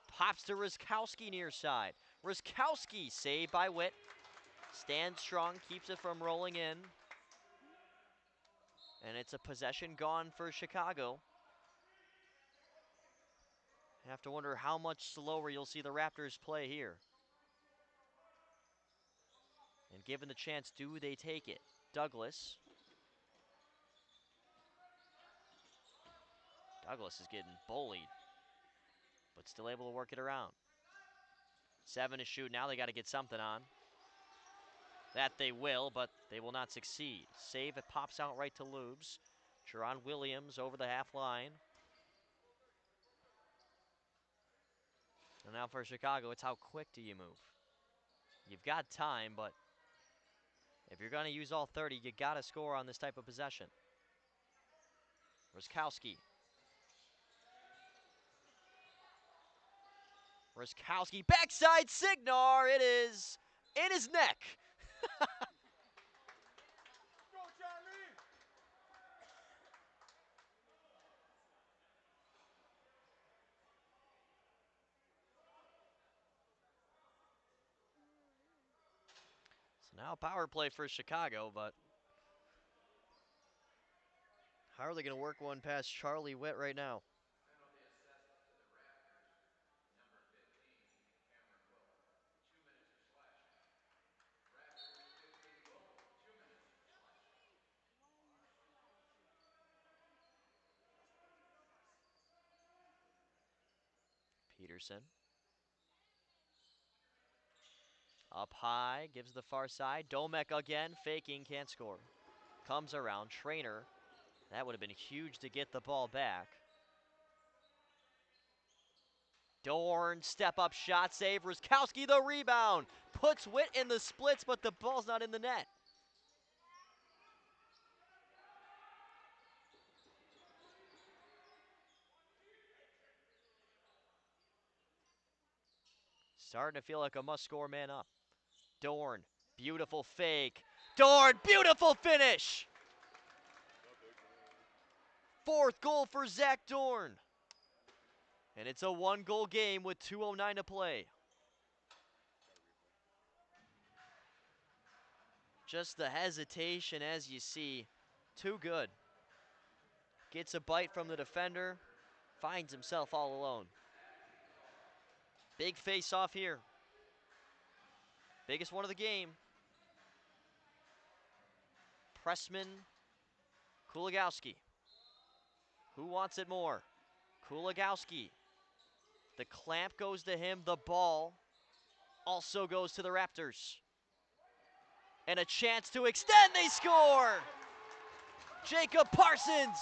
Pops to Rizkowski near side. Rizkowski saved by Witt. Stands strong, keeps it from rolling in. And it's a possession gone for Chicago. I have to wonder how much slower you'll see the Raptors play here. And given the chance, do they take it? Douglas. Douglas is getting bullied, but still able to work it around. 7 to shoot. Now they got to get something on. That they will, but they will not succeed. Save, it pops out right to Lubes. Jerron Williams over the half line. And now for Chicago, it's how quick do you move? You've got time, but if you're going to use all 30, you got to score on this type of possession. Rizkowski. Rizkowski, backside Signar. It is in his neck. So now power play for Chicago, but how are they going to work one past Charlie Witt right now? Penalty assessed to the Raptors. Number 15, Cameron Wilk. 2 minutes for slashing. Raptors 15, Wilk. 2 minutes for slashing. Peterson. Up high, gives the far side. Domek again, faking, can't score. Comes around, Trainer. That would have been huge to get the ball back. Dorn, step up shot, save. Rizkowski the rebound. Puts Witt in the splits, but the ball's not in the net. Starting to feel like a must-score man up. Dorn, beautiful fake. Dorn, beautiful finish. 4th goal for Zach Dorn. And it's a 1-goal game with 2:09 to play. Just the hesitation as you see. Too good. Gets a bite from the defender. Finds himself all alone. Big face-off here. Biggest one of the game. Pressman, Kuligowski. Who wants it more? Kuligowski. The clamp goes to him. The ball also goes to the Raptors. And a chance to extend. They score! Jacob Parsons.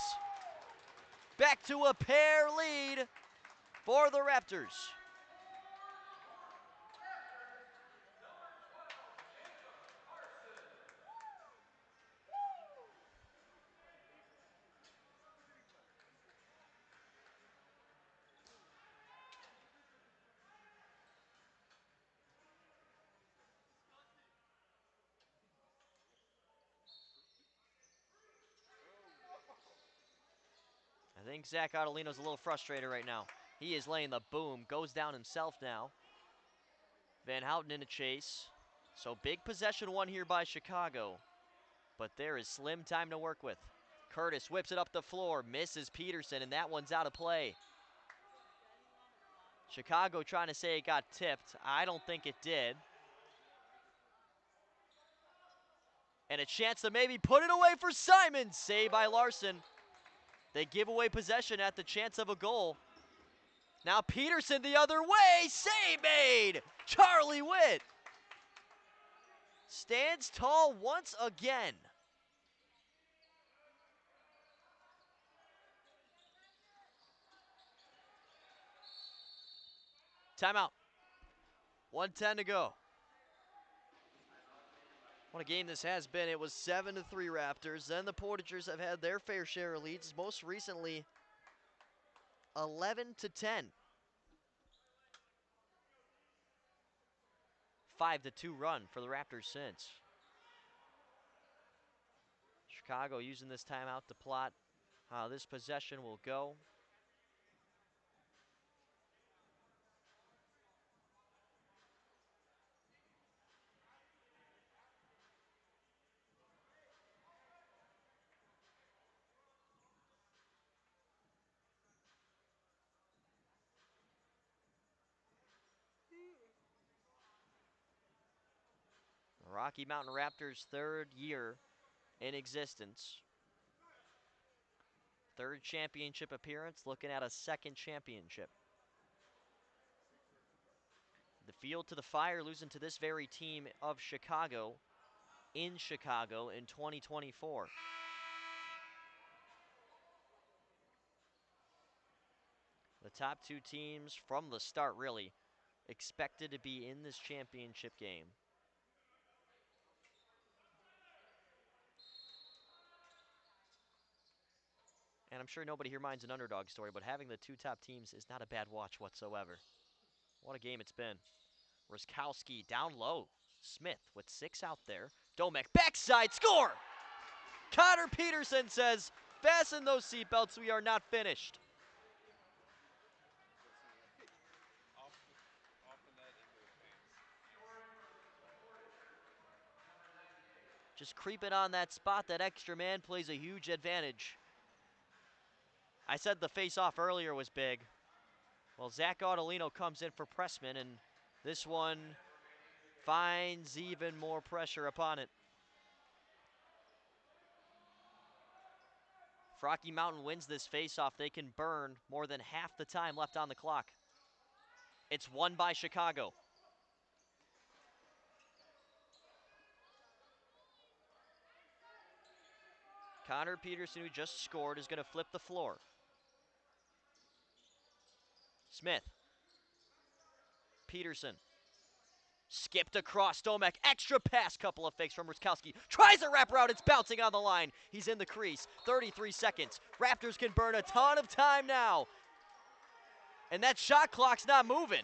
Back to a pair lead for the Raptors. I think Zach Ottolino's a little frustrated right now. He is laying the boom, goes down himself now. Van Houten in a chase. So big possession one here by Chicago, but there is slim time to work with. Curtis whips it up the floor, misses Peterson, and that one's out of play. Chicago trying to say it got tipped. I don't think it did. And a chance to maybe put it away for Simon. Saved by Larson. They give away possession at the chance of a goal. Now Peterson the other way, save made! Charlie Witt stands tall once again. Timeout. 1:10 to go. What a game this has been. It was 7-3 Raptors. Then the Portagers have had their fair share of leads, most recently 11-10. 5-2 run for the Raptors since. Chicago using this timeout to plot how this possession will go. Rocky Mountain Raptors' third year in existence. Third championship appearance, looking at a second championship. The field to the fire, losing to this very team of Chicago in Chicago in 2024. The top two teams from the start, really, expected to be in this championship game. And I'm sure nobody here minds an underdog story, but having the two top teams is not a bad watch whatsoever. What a game it's been. Ruskowski down low. Smith with 6 out there. Domek backside score! Connor Peterson says, fasten those seatbelts, we are not finished. Just creeping on that spot, that extra man plays a huge advantage. I said the face-off earlier was big. Well, Zach Audolino comes in for Pressman, and this one finds even more pressure upon it. If Rocky Mountain wins this face-off, they can burn more than half the time left on the clock. It's won by Chicago. Connor Peterson, who just scored, is going to flip the floor. Smith. Peterson. Skipped across Domek. Extra pass, couple of fakes from Ruskowski. Tries a wraparound, it's bouncing on the line. He's in the crease. 33 seconds. Raptors can burn a ton of time now. And that shot clock's not moving.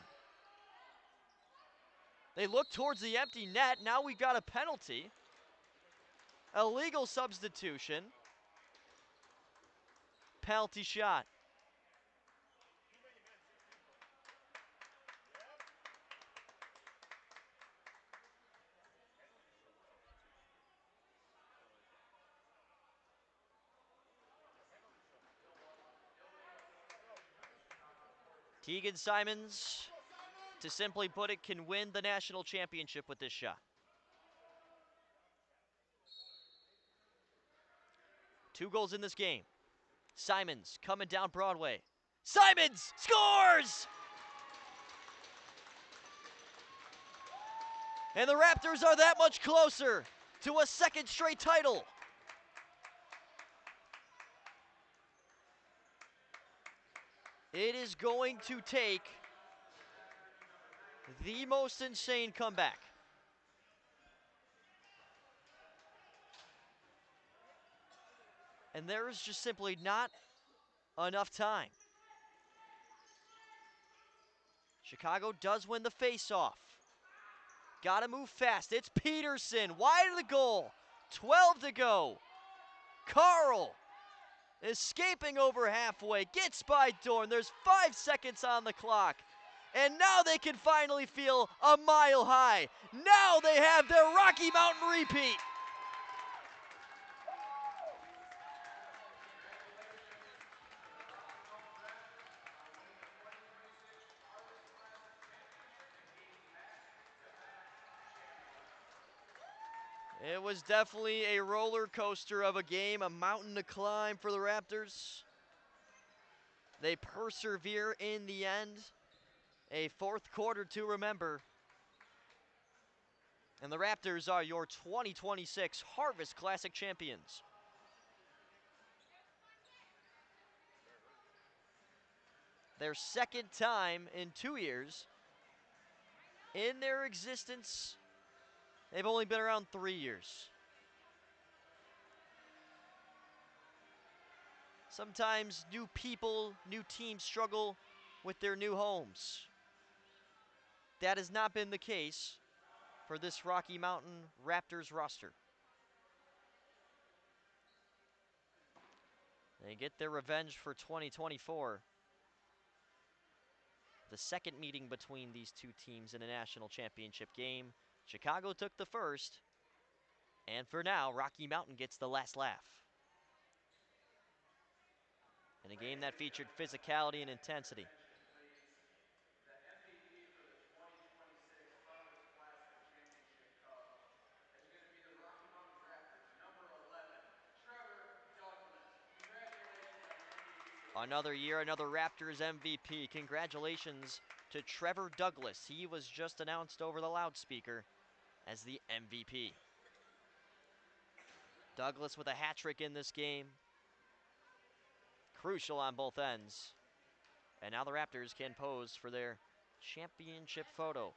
They look towards the empty net. Now we've got a penalty. Illegal substitution. Penalty shot. Tegan Simons, to simply put it, can win the national championship with this shot. 2 goals in this game. Simons coming down Broadway. Simons scores! And the Raptors are that much closer to a second straight title. It is going to take the most insane comeback. And there is just simply not enough time. Chicago does win the faceoff. Got to move fast. It's Peterson, wide of the goal. 12 to go. Carl escaping over halfway, gets by Dorn. There's 5 seconds on the clock. And now they can finally feel a mile high. Now they have their Rocky Mountain repeat. It was definitely a roller coaster of a game, a mountain to climb for the Raptors. They persevere in the end. A fourth quarter to remember. And the Raptors are your 2026 Harvest Classic champions. Their second time in 2 years. In their existence, they've only been around 3 years. Sometimes new people, new teams struggle with their new homes. That has not been the case for this Rocky Mountain Raptors roster. They get their revenge for 2024. The second meeting between these two teams in a national championship game. Chicago took the first, and for now, Rocky Mountain gets the last laugh. In a game that featured physicality and intensity. The MVP for the 2026 Harvest Classic Championship Cup is going to be the Rocky Mountain Raptors, number 11, Trevor Douglas. Congratulations on your MVP. Another year, another Raptors MVP. Congratulations to Trevor Douglas. He was just announced over the loudspeaker as the MVP. Douglas with a hat trick in this game. Crucial on both ends. And now the Raptors can pose for their championship photo.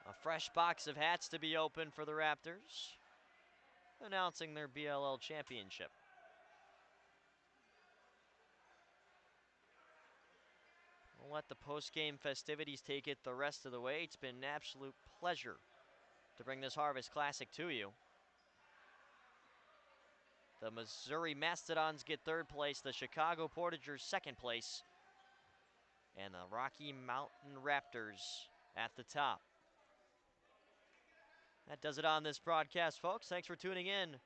A fresh box of hats to be opened for the Raptors, announcing their BLL championship. We'll let the post-game festivities take it the rest of the way. It's been an absolute pleasure to bring this Harvest Classic to you. The Missouri Mastodons get third place, the Chicago Portagers second place, and the Rocky Mountain Raptors at the top. That does it on this broadcast, folks. Thanks for tuning in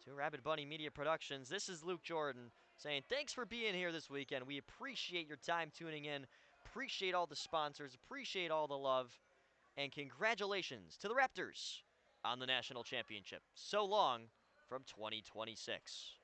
to Rabbit Bunny Media Productions. This is Luke Jordan saying thanks for being here this weekend. We appreciate your time tuning in, appreciate all the sponsors, appreciate all the love, and congratulations to the Raptors on the national championship. So long from 2026.